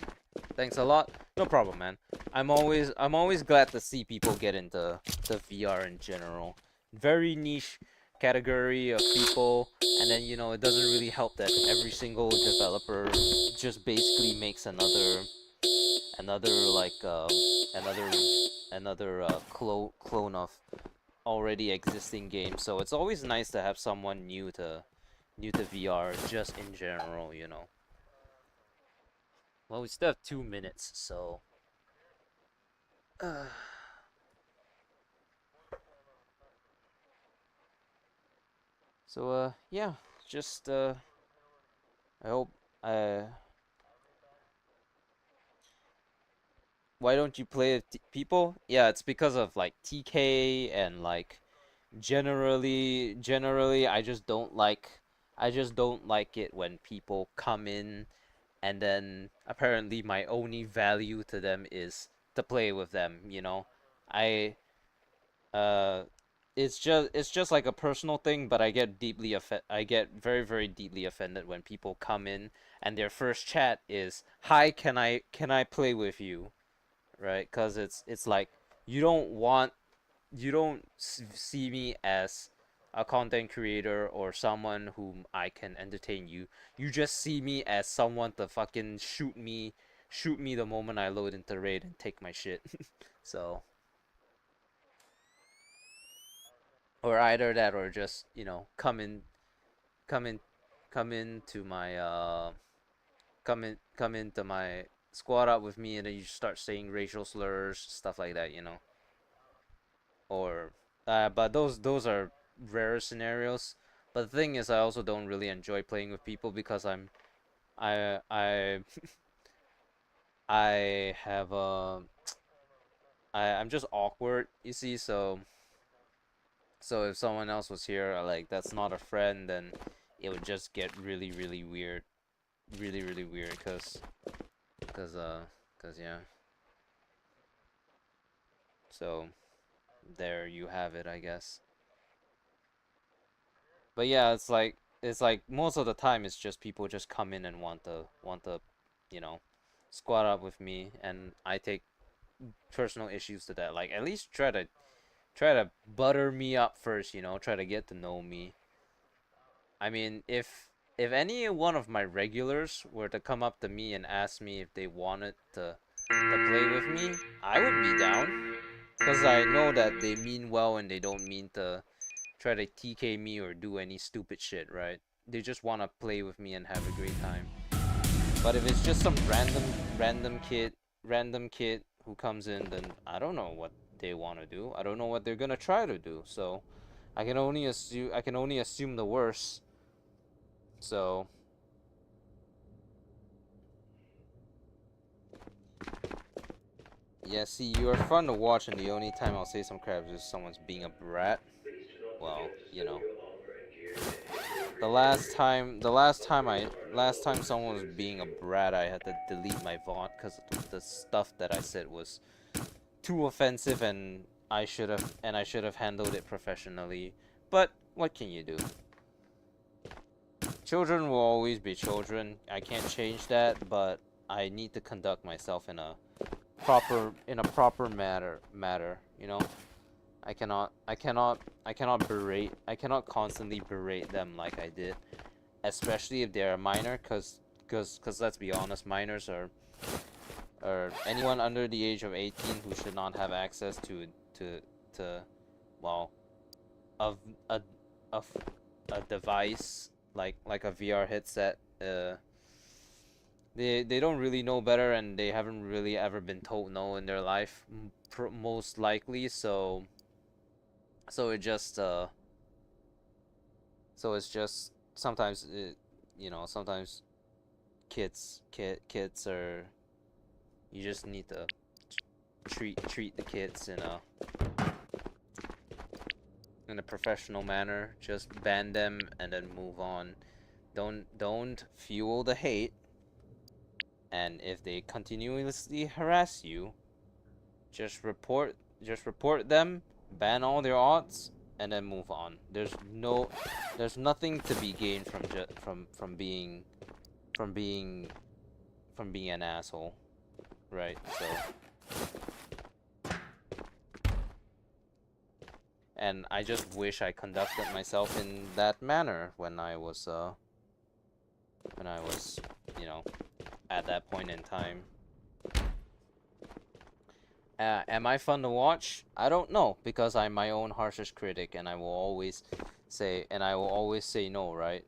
Thanks a lot. No problem, man. I'm always glad to see people get into the VR in general. Very niche category of people, and then it doesn't really help that every single developer just basically makes another another like another clone of already existing games. So it's always nice to have someone new to VR just in general, you know. Well, we still have 2 minutes, so uh, yeah, just I hope why don't you play with people? Yeah, it's because of like TK and like generally I just don't like it when people come in and then apparently my only value to them is to play with them, you know. I uh it's just like a personal thing, but I get very deeply offended when people come in and their first chat is, "Hi, can I play with you?" Right? Cuz it's like you don't want you don't see me as a content creator or someone whom I can entertain you. You just see me as someone to fucking shoot me the moment I load into raid and take my shit. So, or either that or just, you know, come in come into my come into my squad up with me and then you start saying racial slurs, stuff like that, you know. Or but those are rare scenarios. But the thing is, I also don't really enjoy playing with people because I I I have I'm just awkward, you see. So if someone else was here, like that's not a friend, then it would just get really weird, really weird, cause uh cause yeah. So there you have it, I guess. But yeah, it's like most of the time it's just people just come in and want to, you know, squat up with me, and I take personal issues to that. Like at least try to butter me up first, you know, try to get to know me. I mean, if any one of my regulars were to come up to me and ask me if they wanted to play with me, I would be down, cause I know that they mean well and they don't mean to try to TK me or do any stupid shit, right? They just want to play with me and have a great time. But if it's just some random kid who comes in, then I don't know what they want to do. I don't know what they're gonna try to do. So I can only assume the worst. So yeah, see, you are fun to watch, and the only time I'll say some crap is if someone's being a brat. Well, you know, last time someone was being a brat, I had to delete my VOD because the stuff that I said was too offensive, and I should have handled it professionally. But what can you do? Children will always be children. I can't change that, but I need to conduct myself in a proper matter, you know? I cannot constantly berate them like I did, especially if they're a minor, cause let's be honest, minors are or anyone under the age of 18 who should not have access to to well of of a device like a VR headset. They don't really know better, and they haven't really ever been told no in their life, most likely. So it just so it's just sometimes you know, sometimes kids are, you just need to treat the kids in a professional manner. Just ban them and then move on. Don't fuel the hate. And if they continuously harass you, just report them, ban all their odds, and then move on. There's nothing to be gained from from being from being an asshole, right? So, and I just wish I conducted myself in that manner when I was, you know, at that point in time. Am I fun to watch? I don't know, because I'm my own harshest critic, and I will always say no, right?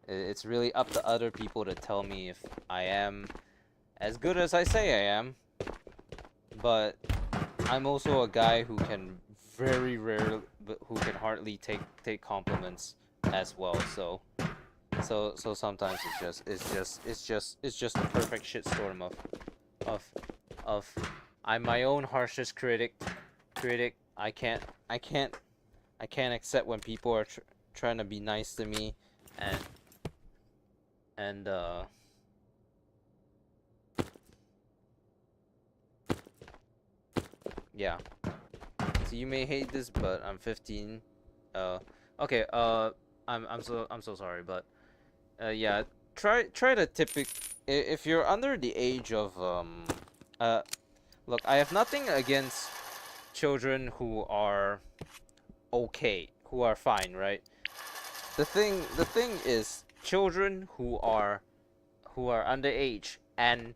It's really up to other people to tell me if I am as good as I say I am. But I'm also a guy who can very rarely, who can hardly take compliments as well. So sometimes it's just a perfect shitstorm of of I'm my own harshest critic. I can't accept when people are trying to be nice to me, and and yeah. So you may hate this, but I'm 15. Uh, okay. I'm so sorry, but yeah. Try to if you're under the age of uh, look, I have nothing against children who are okay, who are fine, right? The thing is children who are underage and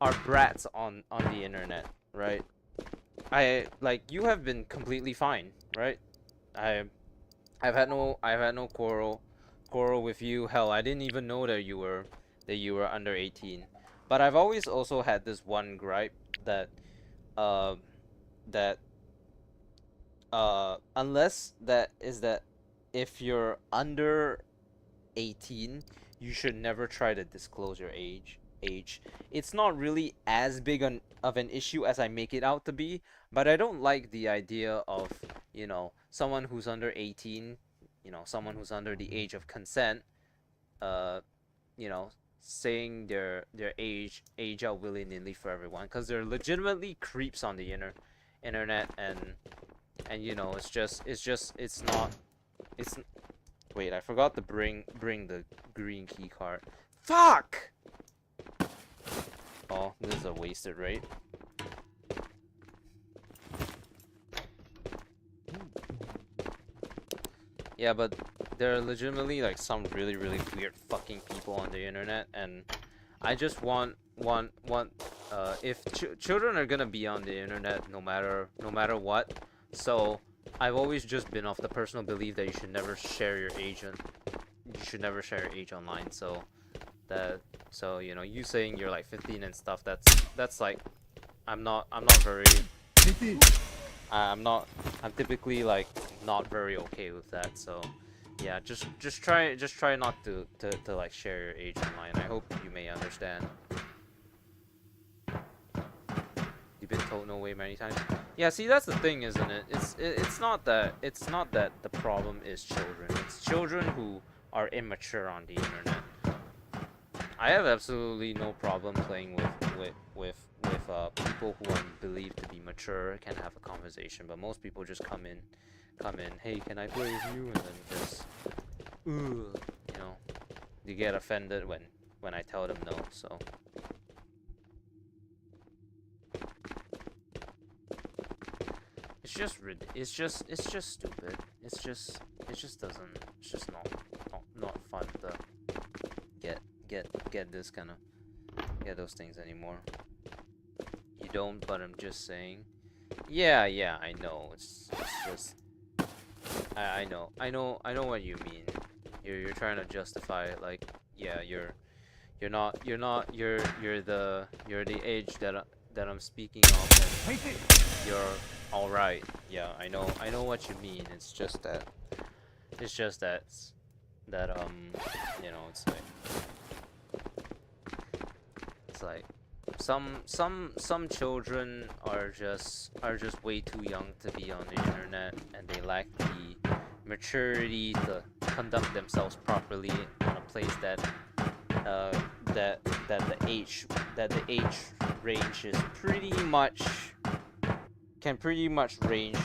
are brats on the internet, right? You have been completely fine, right? I I've had no quarrel with you. Hell, I didn't even know that you were under 18. But I've always also had this one gripe that uh that unless that is that if you're under 18, you should never try to disclose your age. It's not really as big of an issue as I make it out to be, but I don't like the idea of, someone who's under 18, someone who's under the age of consent, uh, you know, saying their age out willy-nilly for everyone, because they're legitimately creeps on the internet, and it's not it's wait, I forgot to bring the green key card. Fuck! Oh, this is a wasted rate. Yeah, but there are legitimately like some really really weird fucking people on the internet, and I just want if children are gonna be on the internet no matter what, so I've always just been of the personal belief that you should never share your age online. You saying you're like 15 and stuff, that's like I'm not very I'm not I'm typically like not very okay with that. So yeah, just try not to like share your age online. I hope you may understand. You've been told no way many times. Yeah, see, that's the thing, isn't it? It's not that the problem is children. It's children who are immature on the internet. I have absolutely no problem playing with people who are believed to be mature, can have a conversation, but most people just come in, hey, can I play with you? And then just, you get offended when I tell them no. So it's just stupid. It's just not fun to get this kind of get those things anymore. You don't, but I'm just saying. Yeah, I know. It's just I know what you mean. You're trying to justify it, like, yeah, you're the age that I'm speaking of, and you're all right. Yeah, I know what you mean. It's just that it's like some children are just way too young to be on the internet, and they lack the maturity to conduct themselves properly on a place that the age range is pretty much range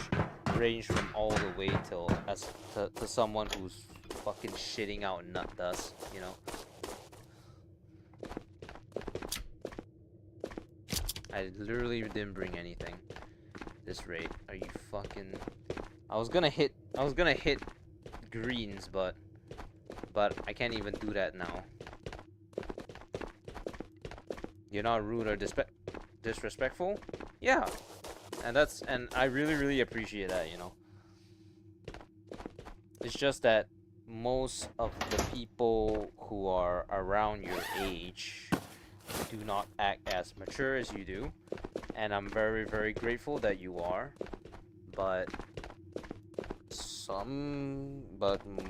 from all the way to someone who's fucking shitting out nut dust. I literally didn't bring anything. This rate, are you fucking? I was gonna hit greens, but I can't even do that now. You're not rude or disrespectful? Yeah, and I really appreciate that, you know. It's just that most of the people who are around your age do not act as mature as you do, and I'm very grateful that you are, but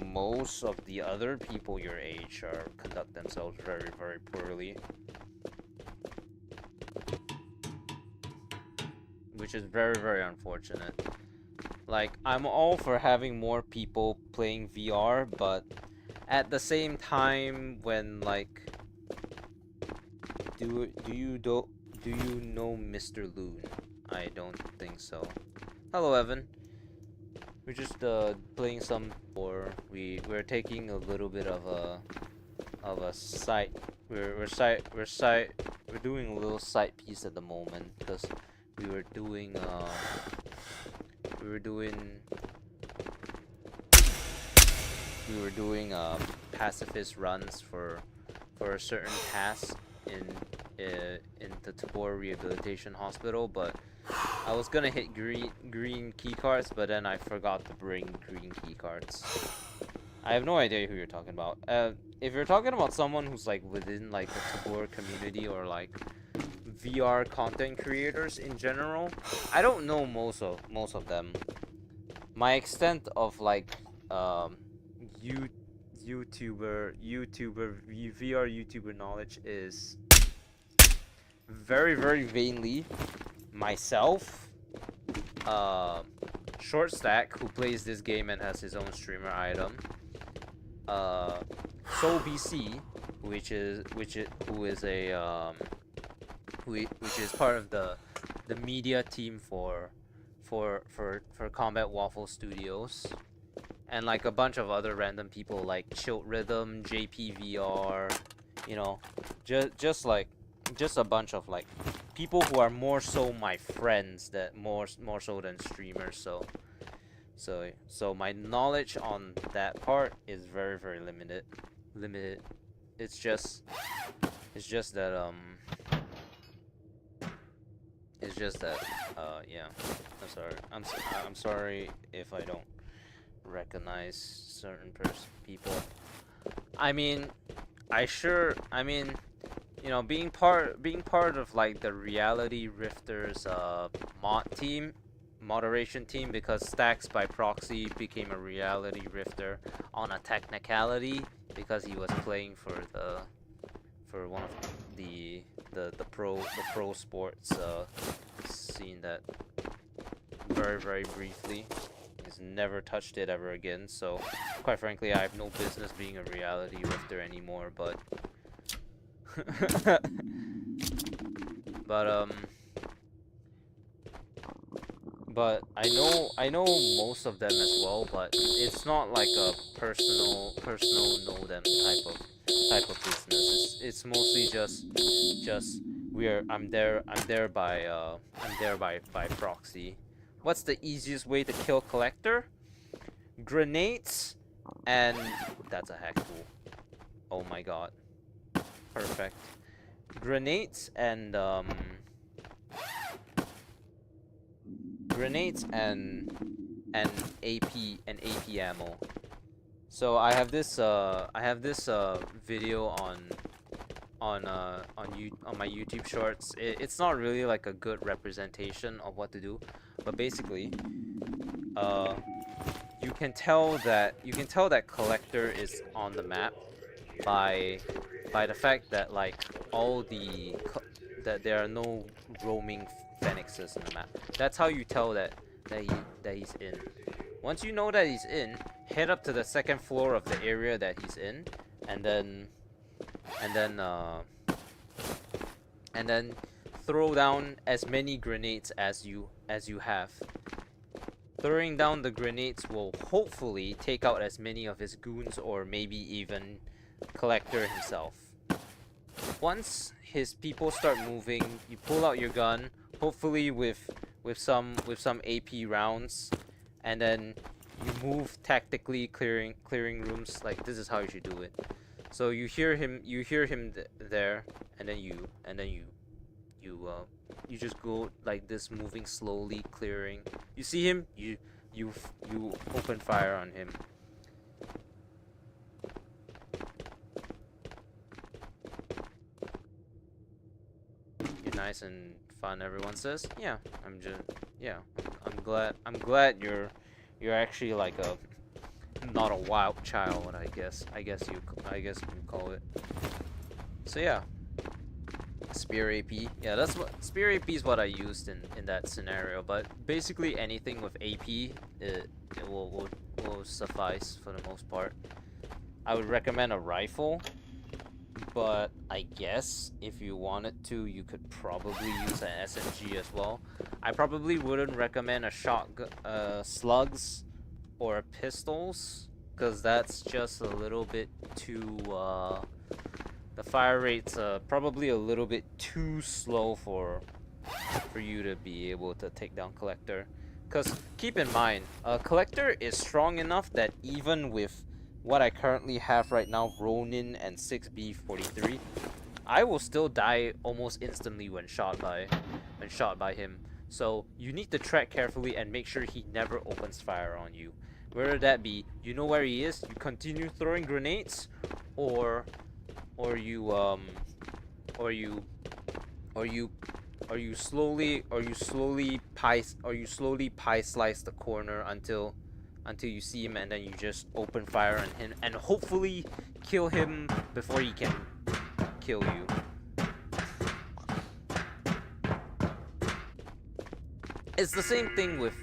most of the other people your age are conduct themselves very poorly, which is very unfortunate. Like, I'm all for having more people playing VR, but at the same time, when like, do you know Mr. Loon? I don't think so. Hello, Evan. We're just playing some, or we're taking a little bit of a side. We're doing a little side piece at the moment because we were doing we were doing we were doing pacifist runs for a certain task in the Tabor Rehabilitation Hospital, but I was gonna hit green key cards, but then I forgot to bring green key cards. I have no idea who you're talking about. If you're talking about someone who's like within like the Tabor community or like VR content creators in general, I don't know most of them. My extent of like you VR YouTuber knowledge is very vainly myself, Short Stack, who plays this game and has his own streamer item, Soul BC, who is part of the media team for Combat Waffle Studios, and like a bunch of other random people like Chilt Rhythm, JPVR, you know, just a bunch of like people who are more so my friends that more so than streamers. So my knowledge on that part is very limited. It's just that yeah. I'm sorry if I don't recognize certain people. I mean, you know, being part of like the Reality Rifters moderation team, because Stacks by proxy became a Reality Rifter on a technicality because he was playing for one of the pro sports scene that very briefly. He's never touched it ever again, so quite frankly I have no business being a Reality Rifter anymore, but but I know most of them as well, but it's not like a personal know them type of business. It's mostly just I'm there by proxy. What's the easiest way to kill Collector? Grenades, and that's a hack tool. Oh my god. Perfect. Grenades and AP ammo. So I have this video on my YouTube shorts. It's not really like a good representation of what to do, but basically you can tell that Collector is on the map by the fact that like that there are no roaming phoenixes in the map. That's how you tell that he's in. Once you know that he's in, head up to the second floor of the area that he's in, and then throw down as many grenades as you have. Throwing down the grenades will hopefully take out as many of his goons, or maybe even Collector himself. Once his people start moving, you pull out your gun, hopefully with some AP rounds, and then you move tactically, clearing rooms. Like, this is how you should do it. So you hear him there, and then you you just go like this, moving slowly, clearing. You see him, you open fire on him. You're nice and fun, everyone says. Yeah, yeah. I'm glad you're actually like a not a wild child, I guess you call it. So yeah, Spear AP. Yeah, that's what Spear AP is what I used in that scenario. But basically anything with AP, it will suffice for the most part. I would recommend a rifle, but I guess if you wanted to, you could probably use an SMG as well. I probably wouldn't recommend a shotgun, slugs, or pistols, because that's just a little bit too. The fire rate's probably a little bit too slow for you to be able to take down Collector. Because keep in mind, Collector is strong enough that even with what I currently have right now, Ronin and 6B43, I will still die almost instantly when shot by him. So you need to track carefully and make sure he never opens fire on you. Whether that be you know where he is, you continue throwing grenades, or you slowly pie slice the corner until you see him, and then you just open fire on him and hopefully kill him before he can kill you. It's the same thing with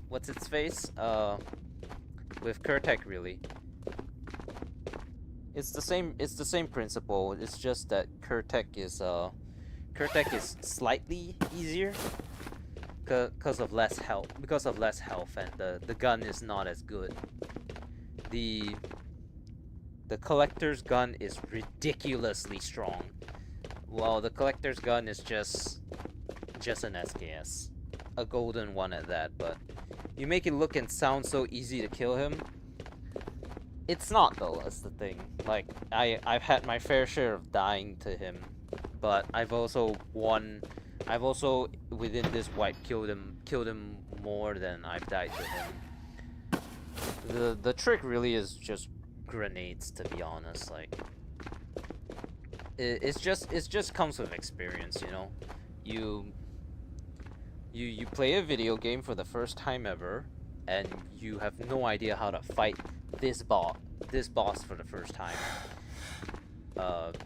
what's its face? With Kurtek, really. It's the same principle. It's just that Kurtek is slightly easier because of less health, and the gun is not as good. The Collector's gun is ridiculously strong. Well, the Collector's gun is just an SKS. A golden one at that, but you make it look and sound so easy to kill him. It's not, though, that's the thing. Like, I've had my fair share of dying to him, but I've also within this wipe killed him more than I've died to him. The trick really is just grenades, to be honest. Like, it's just comes with experience, you know. You play a video game for the first time ever, and you have no idea how to fight this boss for the first time.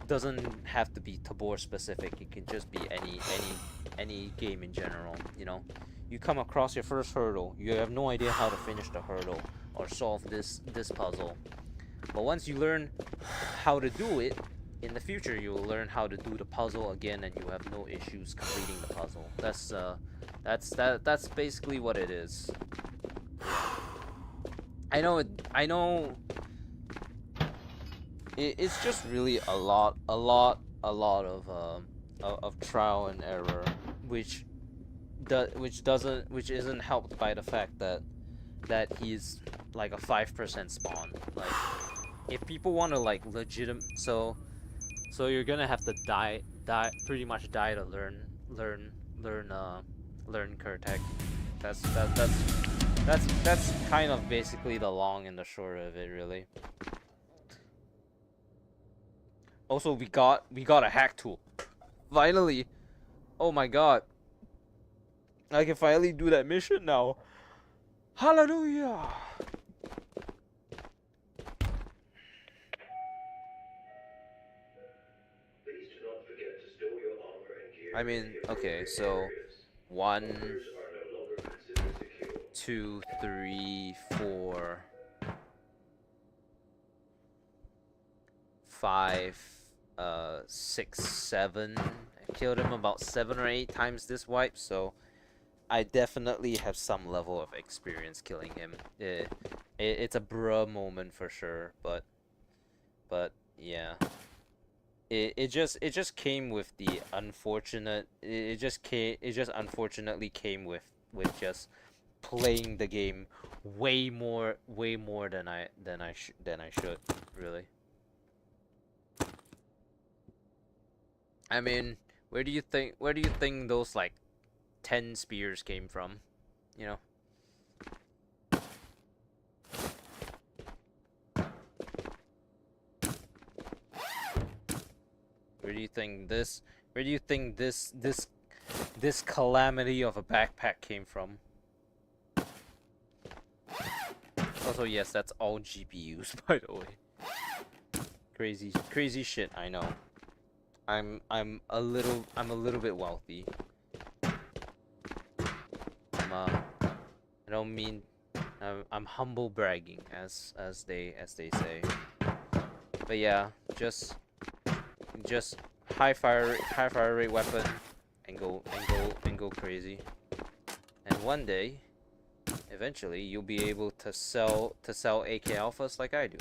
Doesn't have to be Tabor specific. It can just be any game in general, you know. You come across your first hurdle, you have no idea how to finish the hurdle or solve this puzzle. But once you learn how to do it, in the future you will learn how to do the puzzle again, and you have no issues completing the puzzle. That's basically what it is. I know it's just really a lot of trial and error, which isn't helped by the fact that he's like a 5% spawn. Like, if people want to like so you're gonna have to pretty much die to learn Kurtek. That's kind of basically the long and the short of it, really. Also, we got a hack tool. Finally. Oh my god. I can finally do that mission now. Hallelujah. I mean, okay, so 1, 2, 3, 4, 5, 6, 7. I killed him about 7 or 8 times this wipe, so I definitely have some level of experience killing him. It's a bruh moment for sure, but yeah. It just came with the unfortunate. It just unfortunately came with just playing the game way more than I should, really. I mean, where do you think those like 10 spears came from? You know, where do you think this where do you think this calamity of a backpack came from? Also, yes, that's all GPUs, by the way. Crazy shit, I know. I'm a little bit wealthy. I don't mean I'm humble bragging as they say. But yeah, just high fire rate weapon and go crazy. And one day, eventually, you'll be able to sell AK alphas like I do.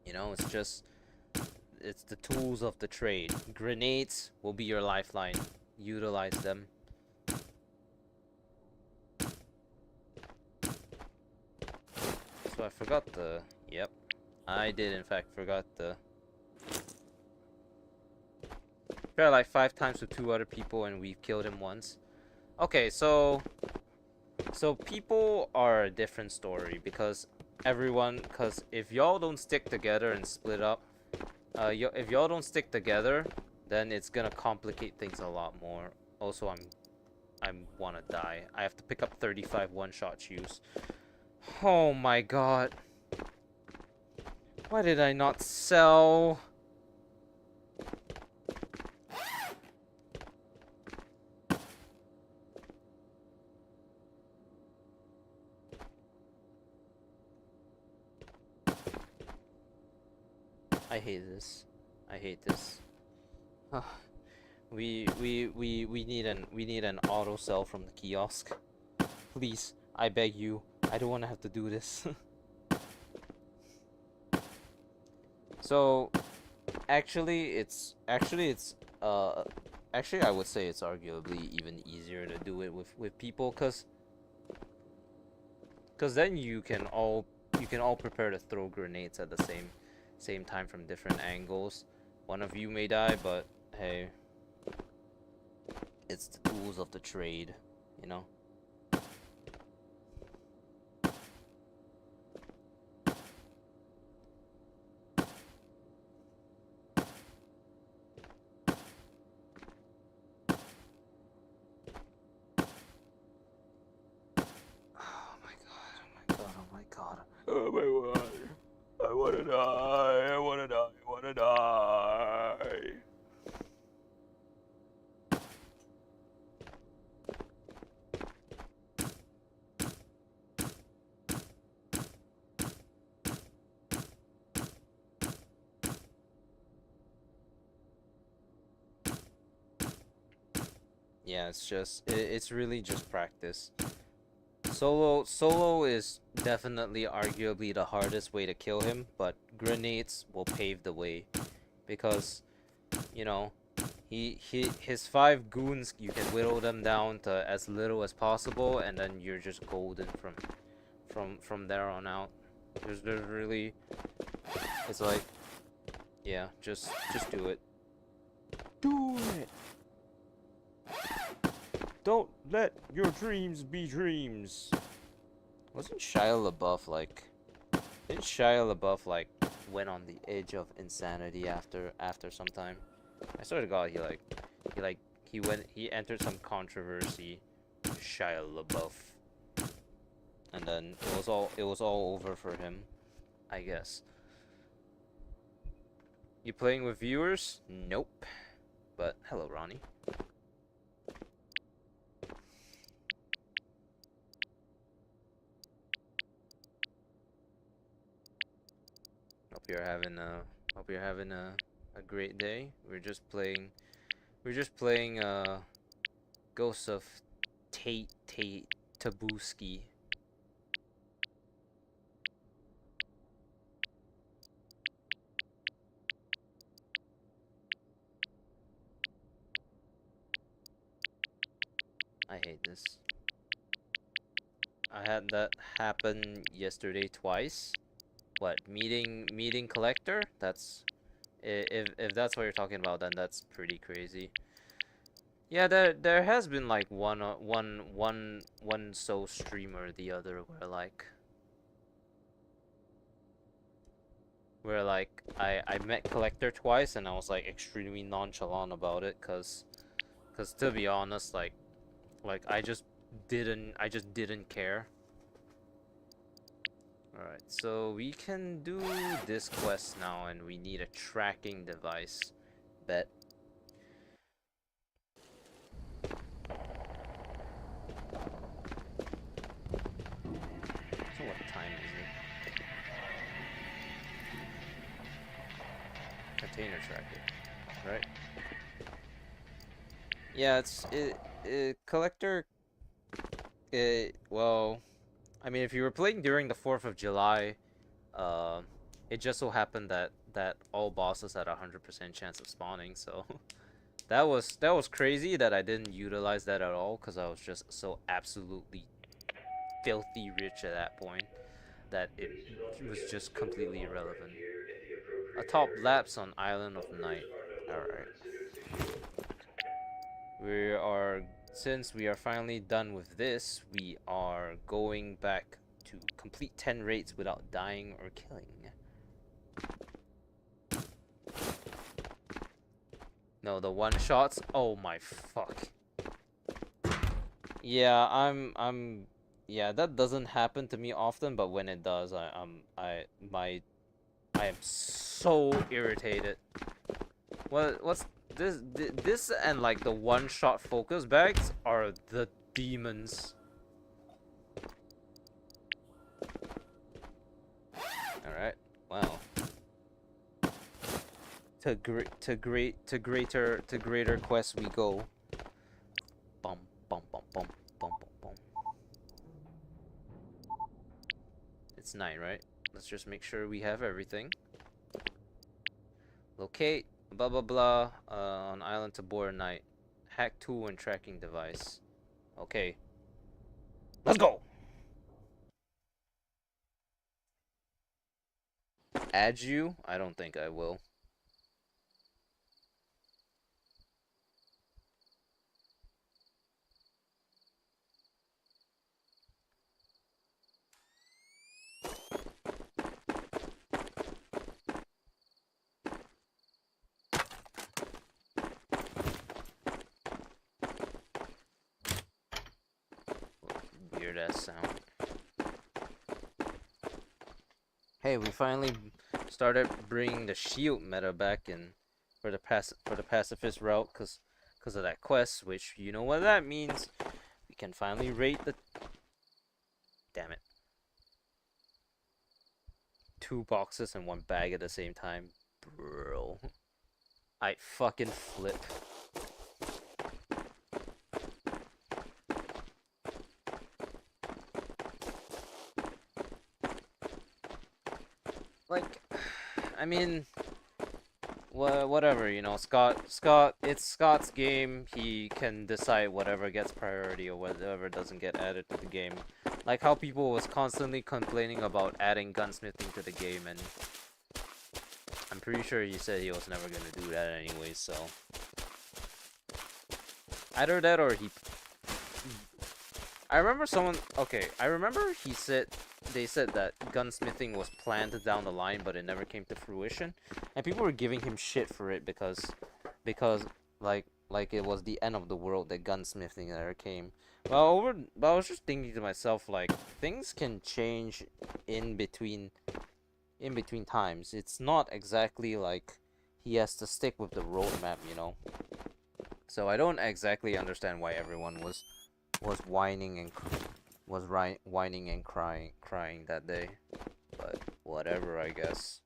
You know, it's the tools of the trade. Grenades will be your lifeline. Utilize them. So I forgot the. Yep, I did in fact forgot the. Tried like 5 times with 2 other people and we've killed him once. Okay, so people are a different story because because if y'all don't stick together and split up, if y'all don't stick together, then it's gonna complicate things a lot more. Also, I wanna die. I have to pick up 35 one-shot shoes. Oh my god. Why did I not sell? I hate this. I hate this. We need an auto sell from the kiosk. Please, I beg you. I don't want to have to do this. So, actually I would say it's arguably even easier to do it with people cuz then you can all prepare to throw grenades at the same time from different angles. One of you may die, but hey, it's the tools of the trade, you know? Oh my god, oh my god, oh my god. Oh my god. I wanna die, I wanna die, I wanna die. Yeah, it's really just practice. Solo is definitely arguably the hardest way to kill him, but grenades will pave the way because, you know, his 5 goons, you can whittle them down to as little as possible, and then you're just golden from there on out. There's really, it's like, yeah, just do it. Do it. Don't let your dreams be dreams. Wasn't Shia LaBeouf like? Didn't Shia LaBeouf like went on the edge of insanity after some time? I swear to God, he entered some controversy. Shia LaBeouf, and then it was all over for him, I guess. You playing with viewers? Nope. But hello, Ronnie. Hope you're having a great day. We're just playing Ghosts of Tate Tabuski. I hate this. I had that happen yesterday twice. What, meeting collector? If that's what you're talking about, then that's pretty crazy. Yeah, there has been like one so stream or the other where like I met Collector twice and I was like extremely nonchalant about it, cause to be honest, like I just didn't care. Alright, so we can do this quest now, and we need a tracking device. Bet. So what time is it? Container tracker, right? Yeah, Collector. Well, I mean, if you were playing during the 4th of July, uh, it just so happened that all bosses had a 100% chance of spawning. So that was crazy that I didn't utilize that at all, because I was just so absolutely filthy rich at that point that it was just completely irrelevant. A top laps on Island of Night. Alright. We are, since we are finally done with this, we are going back to complete 10 raids without dying or killing. No, the one shots. Oh my fuck. Yeah, yeah, that doesn't happen to me often, but when it does, I am so irritated. What's this and like the one-shot focus bags are the demons. All right. Wow. To greater quest we go. Bum bum bum bum bum bum bum. It's 9, right? Let's just make sure we have everything. Locate blah blah blah on Island Tabor night. Hack tool and tracking device. Okay. Let's go. Add you? I don't think I will. Weird ass sound. Hey, we finally started bringing the shield meta back in for the pacifist route, cause of that quest, which you know what that means. We can finally raid the. Damn it. 2 boxes and 1 bag at the same time, bro. I fucking flip. Like, I mean, whatever, you know, Scott, it's Scott's game. He can decide whatever gets priority or whatever doesn't get added to the game. Like how people was constantly complaining about adding gunsmithing to the game, and I'm pretty sure he said he was never gonna do that anyway, so. Either that or I remember I remember they said that gunsmithing was planned down the line, but it never came to fruition, and people were giving him shit for it because like it was the end of the world that gunsmithing never came. But I was just thinking to myself, like, things can change in between times. It's not exactly like he has to stick with the roadmap, you know. So I don't exactly understand why everyone was whining and crying that day, but whatever, I guess.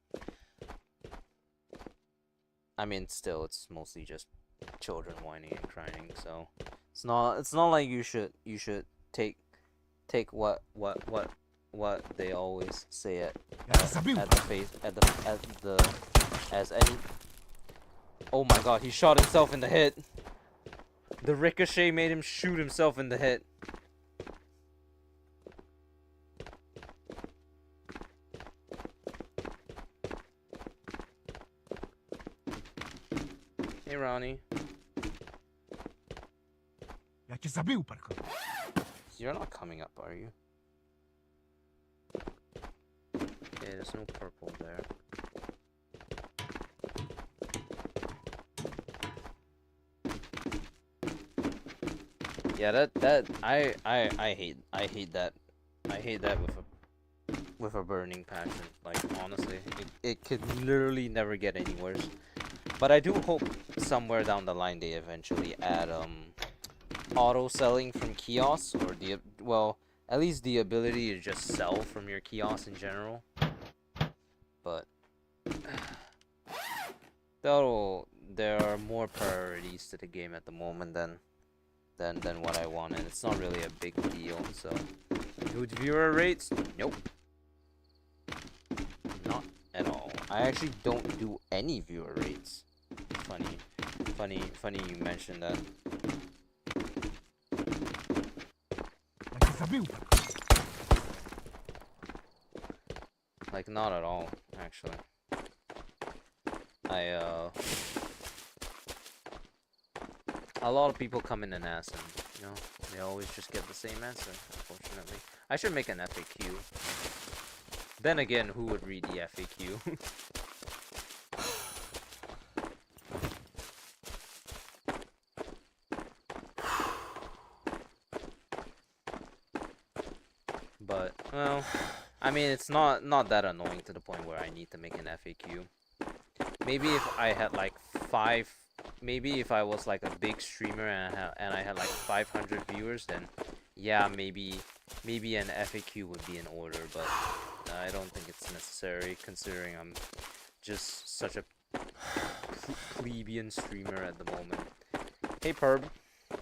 I mean, still, it's mostly just children whining and crying, so it's not like you should take what they always say at the face at the as any. Oh my god, he shot himself in the head. The ricochet made him shoot himself in the head. Hey, Ronnie. You're not coming up, are you? Okay, there's no purple there. Yeah, I hate that. I hate that with a burning passion. Like, honestly, it could literally never get any worse. But I do hope somewhere down the line they eventually add auto selling from kiosks, or well, at least the ability to just sell from your kiosk in general. But there are more priorities to the game at the moment than what I wanted. It's not really a big deal. So good viewer rates? Nope. Not at all. I actually don't do any viewer rates. Funny you mentioned that. Like, not at all, actually. A lot of people come in and ask, and, you know, they always just get the same answer, unfortunately. I should make an FAQ. Then again, who would read the FAQ? But, well, I mean, it's not that annoying to the point where I need to make an FAQ. Maybe if I had like maybe if I was like a big streamer and I had like 500 viewers, then yeah, maybe an FAQ would be in order, but I don't think it's necessary considering I'm just such a plebeian streamer at the moment. Hey, Perb. I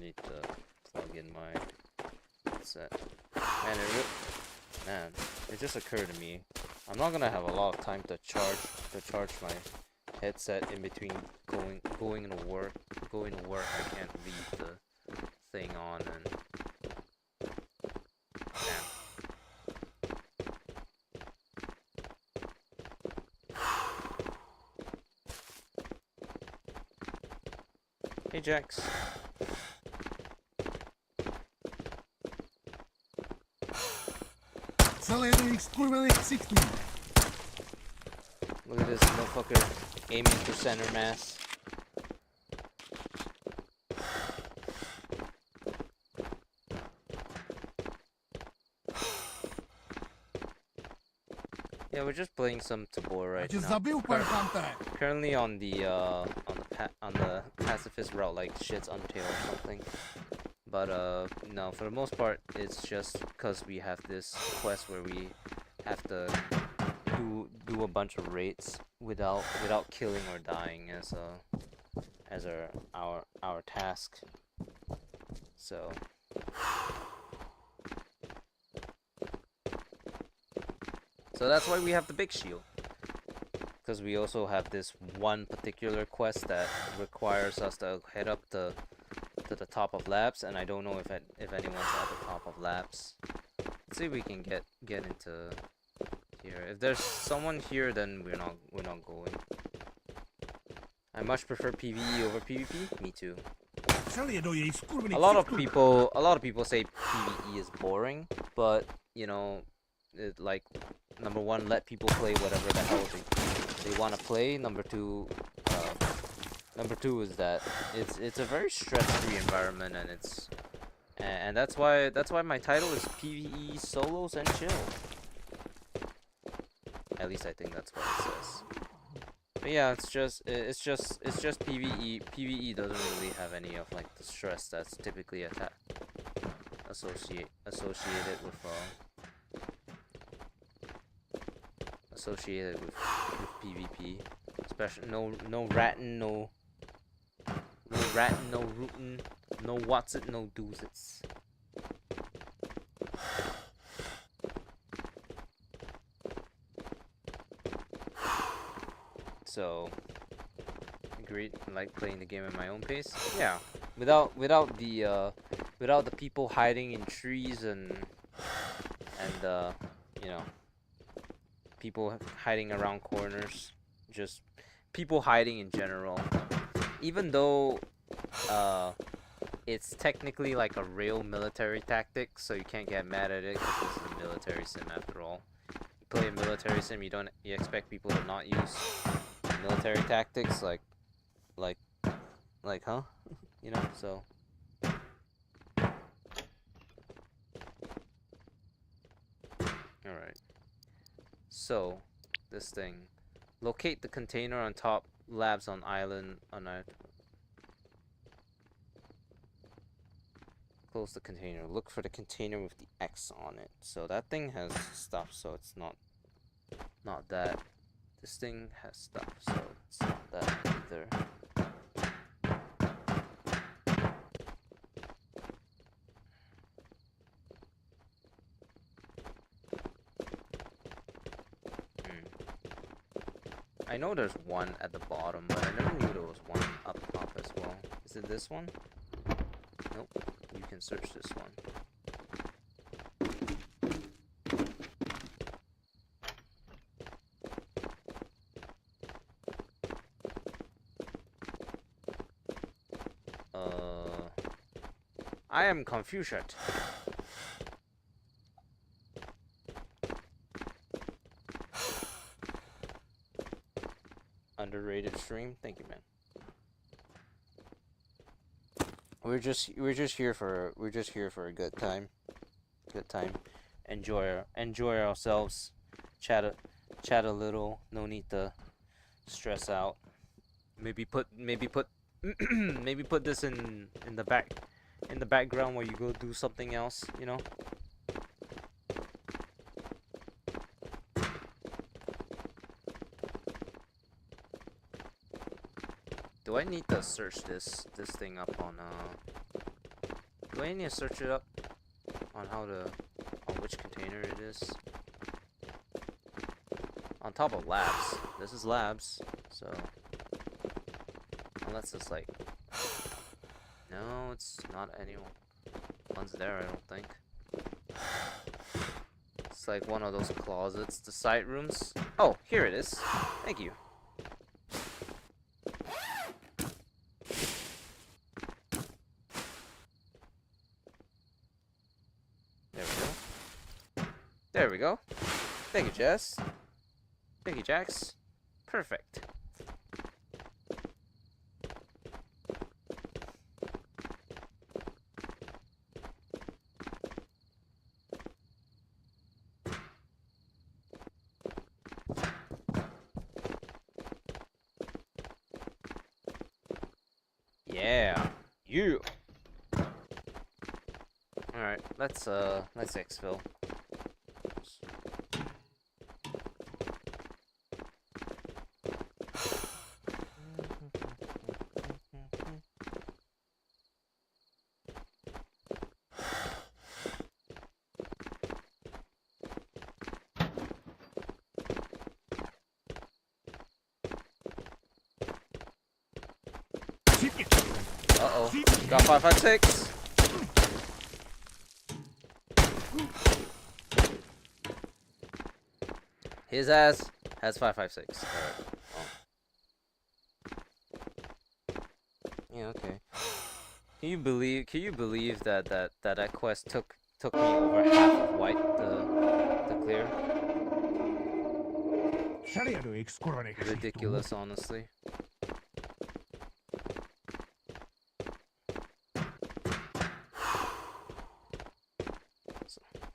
need to plug in my headset. Man, it just occurred to me. I'm not gonna have a lot of time to charge my headset in between going to work. I can't leave the thing on and Hey, Jax. Look at this motherfucker aiming for center mass. Yeah, we're just playing some Tabor right now. Currently on the pacifist route, like shit's Untail or something. But no, for the most part, it's just because we have this quest where we have to do a bunch of raids without killing or dying as our task. So that's why we have the big shield. Because we also have this one particular quest that requires us to head up to the top of labs, and I don't know if anyone's at the top of labs. Let's see if we can get into here. If there's someone here, then we're not going. I much prefer PVE over PvP. Me too. A lot of people say PVE is boring, but you know, like, number one, let people play whatever the hell they want to play. Number two is that it's a very stress-free environment, and that's why my title is PVE solos and chill. At least I think that's what it says. But yeah, it's just PVE. PVE doesn't really have any of like the stress that's typically associated with PvP. Especially no ratting, no rootin', no what's it, no do's it's. So agreed. I like playing the game at my own pace. Yeah, without the people hiding in trees and you know, people hiding around corners. Just people hiding in general. Even though it's technically like a real military tactic, so you can't get mad at it because this is a military sim after all. You play a military sim, you expect people to not use military tactics, like huh? You know, so. Alright. So, this thing. Locate the container on top, labs on island, close the container. Look for the container with the X on it. So that thing has stuff, so it's not that. This thing has stuff, so it's not that either. I know there's one at the bottom, but I never knew there was one up top as well. Is it this one? Nope. You can search this one. I am confused. Underrated stream. Thank you, man. We're just here for a good time. Enjoy ourselves. Chat a little. No need to stress out. Maybe put maybe put this in the background while you go do something else, you know? Do I need to search this thing up on do I need to search it up on which container it is? On top of labs. This is labs, so unless it's like, no, it's not anyone. One's there, I don't think. It's like one of those closets, the side rooms. Oh, here it is. Thank you. There we go. Thank you, Jess. Thank you, Jax. Perfect. Yeah. You. All right. Let's exfil. Uh-oh. Got 556. His ass has 556. Alright. Oh. Yeah, okay. Can you believe that quest took me over half of white to clear? Ridiculous, honestly.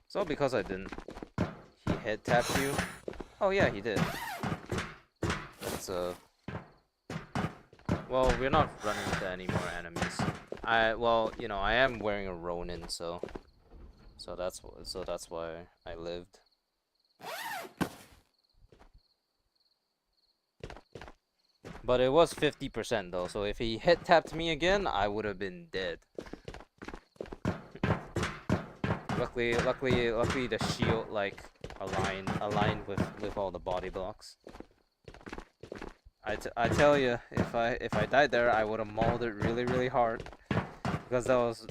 So because I didn't, he head tapped you. Oh yeah, he did. That's well, we're not running into any more enemies. Well, you know, I am wearing a Ronin, so that's why I lived. But it was 50% though, so if he hit tapped me again, I would have been dead. Luckily the shield like aligned with all the body blocks. I tell you, if I died there, I would have mauled it really hard, because that was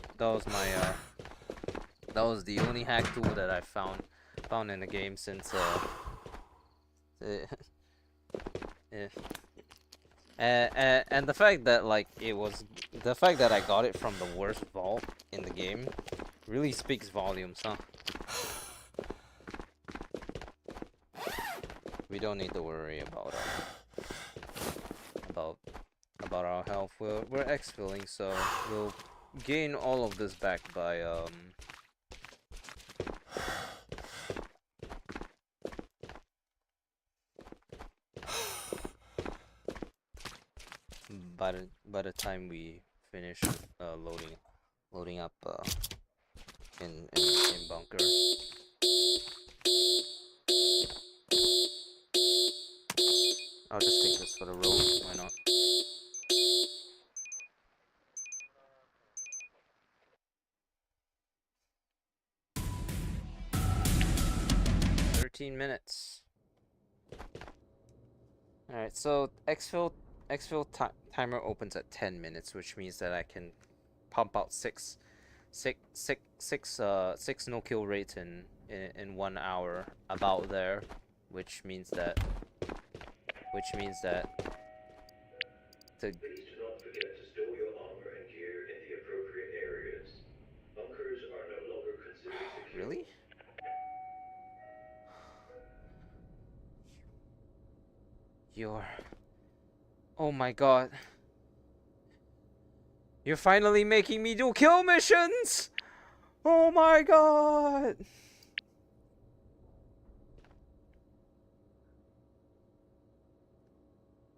my that was the only hack tool that I found in the game since And the fact that like the fact that I got it from the worst vault in the game really speaks volumes, huh? We don't need to worry about about about our health. We're exfilling, so we'll gain all of this back by the time we finish loading up in bunker. I'll just take this for the road. Why not? $13. All right, so exfil timer opens at 10 minutes, which means that I can pump out six no kill rates in 1 hour, about there, which means that the Please do not forget to store your armor and gear in the appropriate areas. Bunkers are no longer considered secure. really? Oh my god. You're finally making me do kill missions! Oh my god!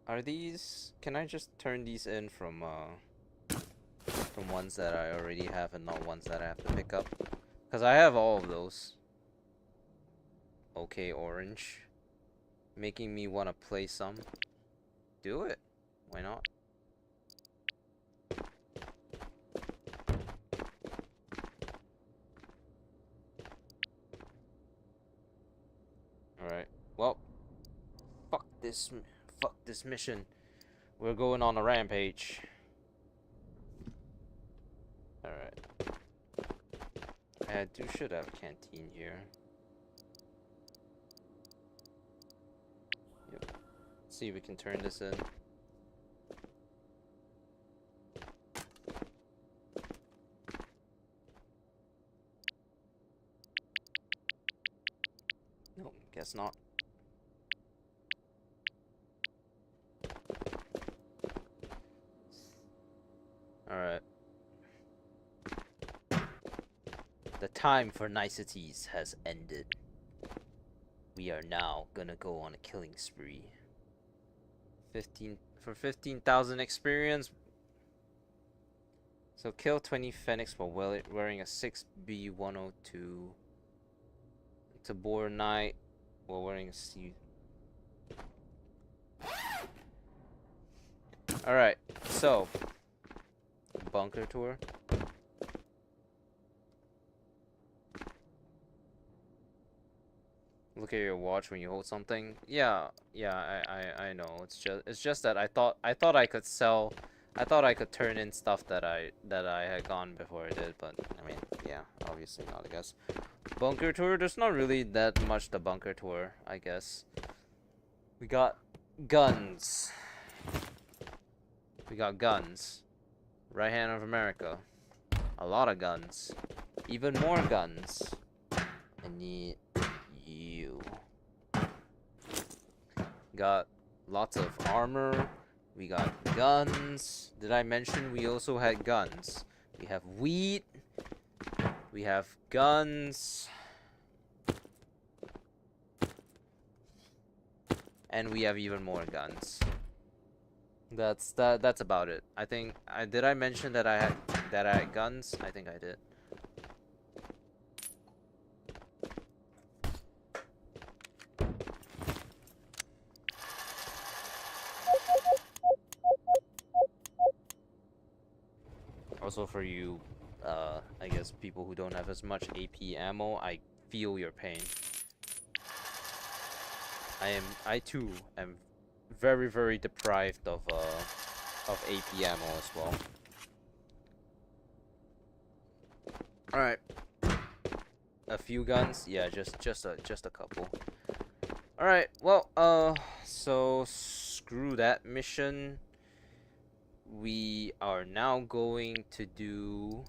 Are these... Can I just turn these in from ones that I already have and not ones that I have to pick up? Because I have all of those. Okay, orange. Making me want to play some. Do it. Why not? Alright. Well. Fuck this mission. We're going on a rampage. Alright. I should have a canteen here. Yep. See if we can turn this in. Nope, guess not. Alright. The time for niceties has ended. We are now gonna go on a killing spree. 15,000 experience. So kill 20 Phoenix while wearing a 6B102. Tabor Knight while wearing a C. Alright, so bunker tour. Look at your watch when you hold something. Yeah, I know. It's just that I thought I could sell. I thought I could turn in stuff that I had gone before I did, but I mean, yeah, obviously not, I guess. Bunker tour, there's not really that much to bunker tour, I guess. We got guns. We got guns. Right hand of America. A lot of guns. Even more guns. I need you. Got lots of armor. We got guns. Did I mention we also had guns? We have wheat. We have guns. And we have even more guns. That's about it. I think did I mention that I had guns? I think I did. Also for you, I guess people who don't have as much AP ammo, I feel your pain. I too am very, very deprived of AP ammo as well. Alright. A few guns? Yeah, just a couple. Alright, well, so screw that mission. we are now going to do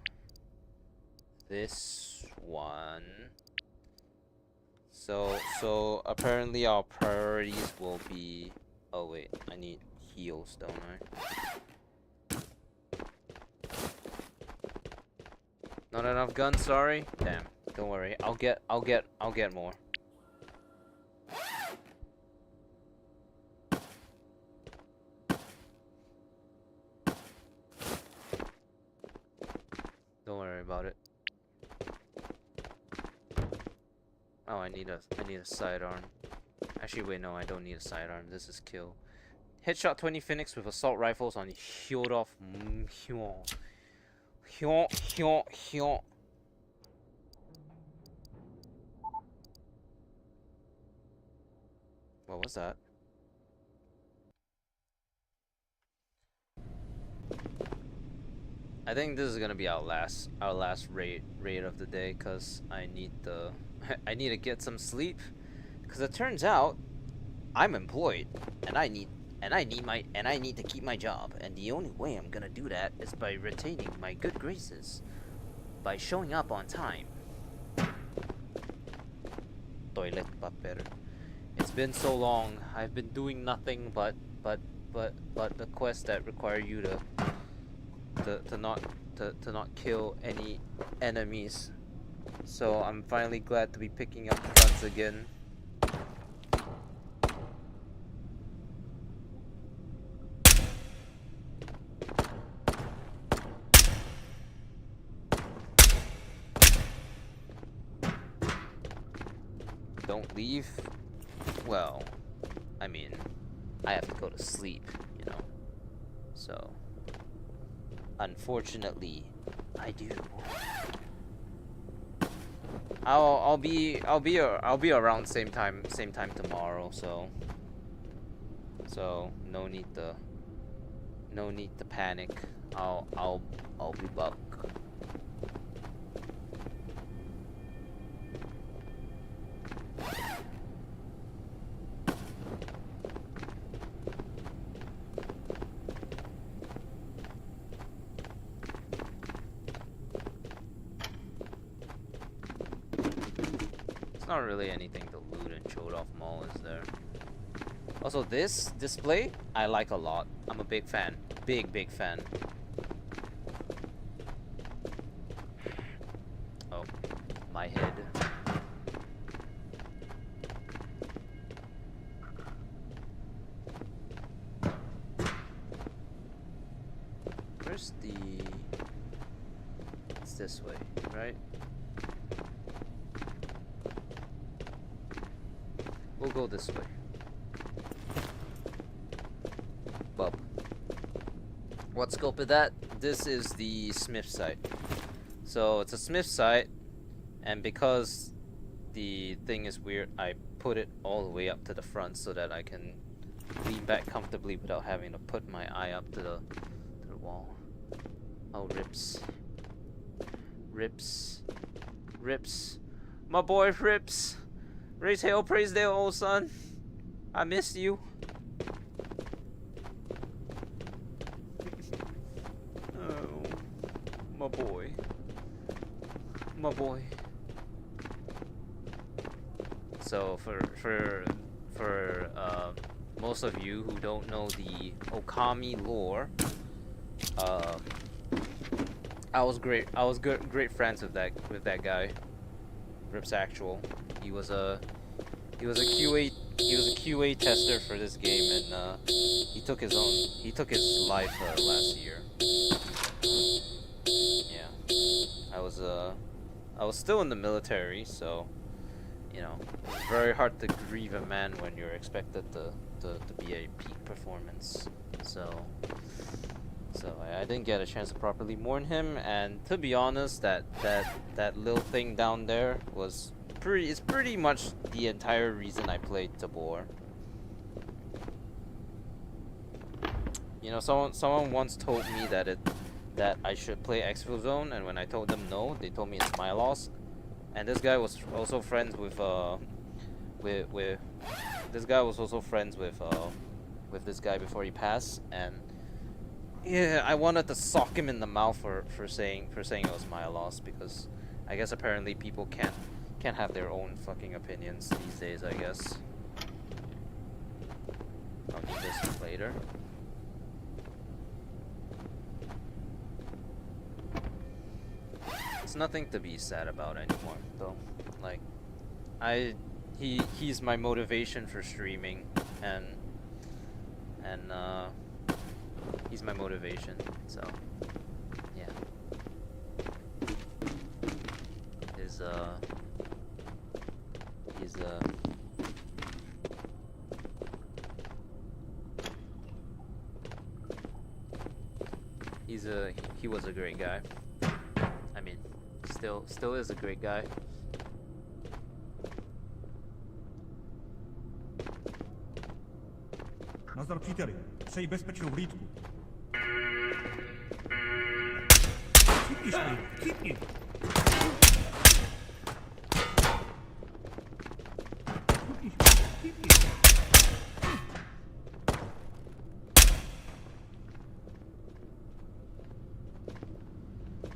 this one. So apparently our priorities will be. Oh wait, I need heals, don't I? Not enough guns, sorry. Damn. Don't worry. I'll get more. Don't worry about it. Oh, I need a sidearm. Actually, wait, no, I don't need a sidearm. This is kill. Headshot 20 Phoenix with assault rifles on Hyodov. What was that? I think this is gonna be our last raid of the day, cause I need the I need to get some sleep, cause it turns out I'm employed and I need to keep my job, and the only way I'm gonna do that is by retaining my good graces, by showing up on time. Toilet paper. It's been so long. I've been doing nothing but the quests that require you to not kill any enemies. So I'm finally glad to be picking up guns again. Don't leave. Well, I mean, I have to go to sleep, you know. So unfortunately, I do. I'll be around same time tomorrow, so no need to panic. I'll be back. Not really anything to loot in Chodov Mall, is there? Also, this display I like a lot. I'm a big fan. Big fan. Oh, my head. Where's the... It's this way, right? We'll go this way. Bub. What scope is that? This is the Smith site. So it's a Smith site, and because the thing is weird, I put it all the way up to the front so that I can lean back comfortably without having to put my eye up to the wall. Oh, rips. My boy Rips. Raise hell, praise Dale, old son. I missed you. Oh, my boy. So for most of you who don't know the Okami lore, I was great friends with that guy, Rips Actual. He was a QA tester for this game, and he took his life last year. Yeah, I was still in the military, so you know, it's very hard to grieve a man when you're expected to be a peak performance. So I didn't get a chance to properly mourn him, and to be honest, that little thing down there was pretty much the entire reason I played Tabor. You know, someone once told me that I should play Exfil Zone, and when I told them no, they told me it's my loss. And this guy was also friends with this guy was also friends with this guy before he passed, and Yeah, I wanted to sock him in the mouth for saying it was my loss, because I guess apparently people can't have their own fucking opinions these days, I guess. I'll need this later. It's nothing to be sad about anymore, though. Like, he's my motivation for streaming, and he's my motivation, so yeah. He's he was a great guy. I mean, still is a great guy. Nazdar příteli, přeji bezpečnou hlídku. Chytni, chytni!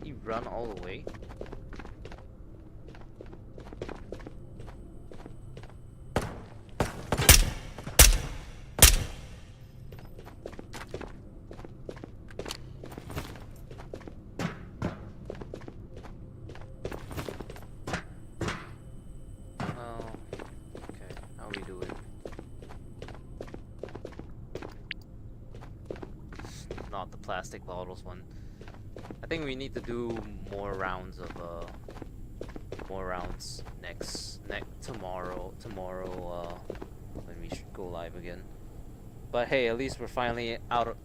You run all the way? Not the plastic bottles one. I think we need to do more rounds of tomorrow when we should go live again. But hey, at least we're finally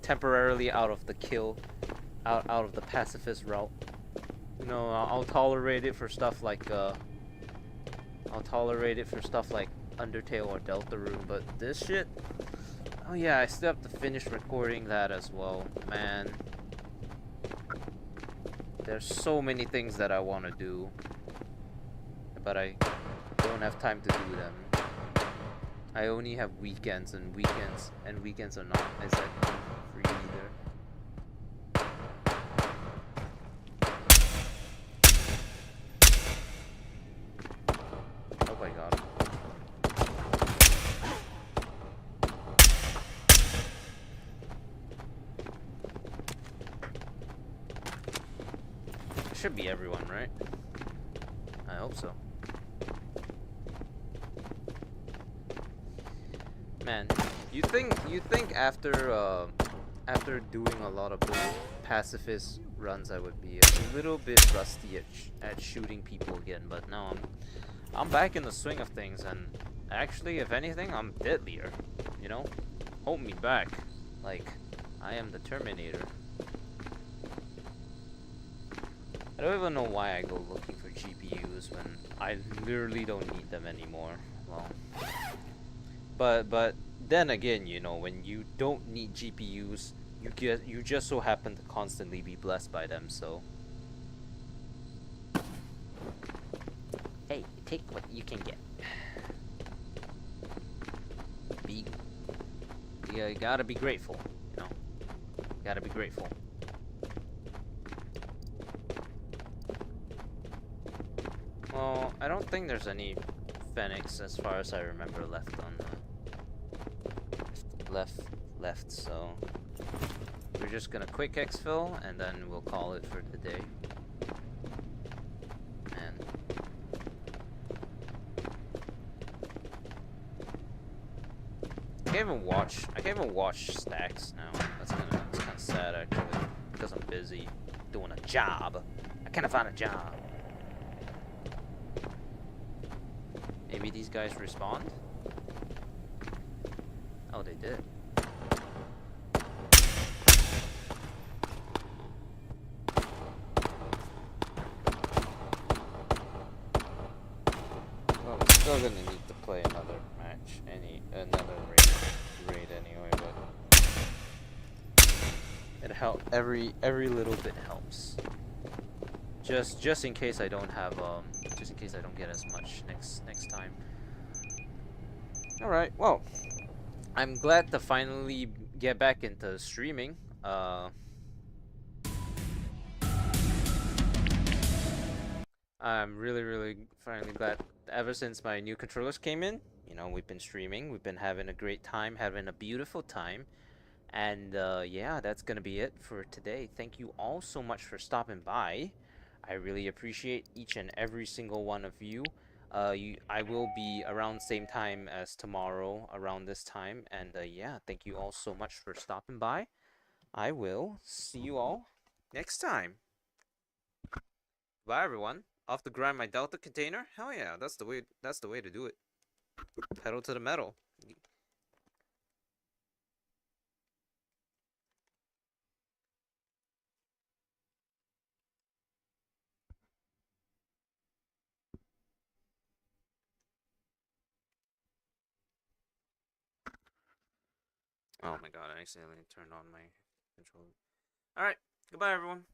temporarily out of the out of the pacifist route. You know, I'll tolerate it for stuff like Undertale or Deltarune, but this shit. Oh yeah, I still have to finish recording that as well. Man, there's so many things that I want to do, but I don't have time to do them. I only have weekends, and weekends are not exactly free either. Oh my god. Should be everyone, right? I hope so. Man, you think after doing a lot of those pacifist runs, I would be a little bit rusty at shooting people again, but no, I'm back in the swing of things, and actually, if anything, I'm deadlier. You know, hold me back, like I am the Terminator. I don't even know why I go looking for GPUs when I literally don't need them anymore. Well, but then again, you know, when you don't need GPUs, you just so happen to constantly be blessed by them. So, hey, take what you can get. You gotta be grateful. You know, you gotta be grateful. Well, I don't think there's any Phoenix, as far as I remember, left on the left. So we're just gonna quick exfil, and then we'll call it for the day. And I can't even watch stacks now. That's kind of sad actually, because I'm busy doing a job. I can't find a job. Maybe these guys respond? Oh, they did. Well, we're still gonna need to play another match, another raid anyway, but it helps. Every little bit helps. Just in case I don't have just in case I don't get as much next time. All right, well, I'm glad to finally get back into streaming. I'm really finally glad. Ever since my new controllers came in, you know, we've been streaming, we've been having a great time, having a beautiful time. And yeah, that's gonna be it for today. Thank you all so much for stopping by. I really appreciate each and every single one of you. I will be around the same time as tomorrow, around this time. And yeah, thank you all so much for stopping by. I will see you all next time. Bye, everyone. Off to grind my Delta container. Hell yeah, that's the way. That's the way to do it. Pedal to the metal. Oh my god, I accidentally turned on my controller. Alright, goodbye everyone.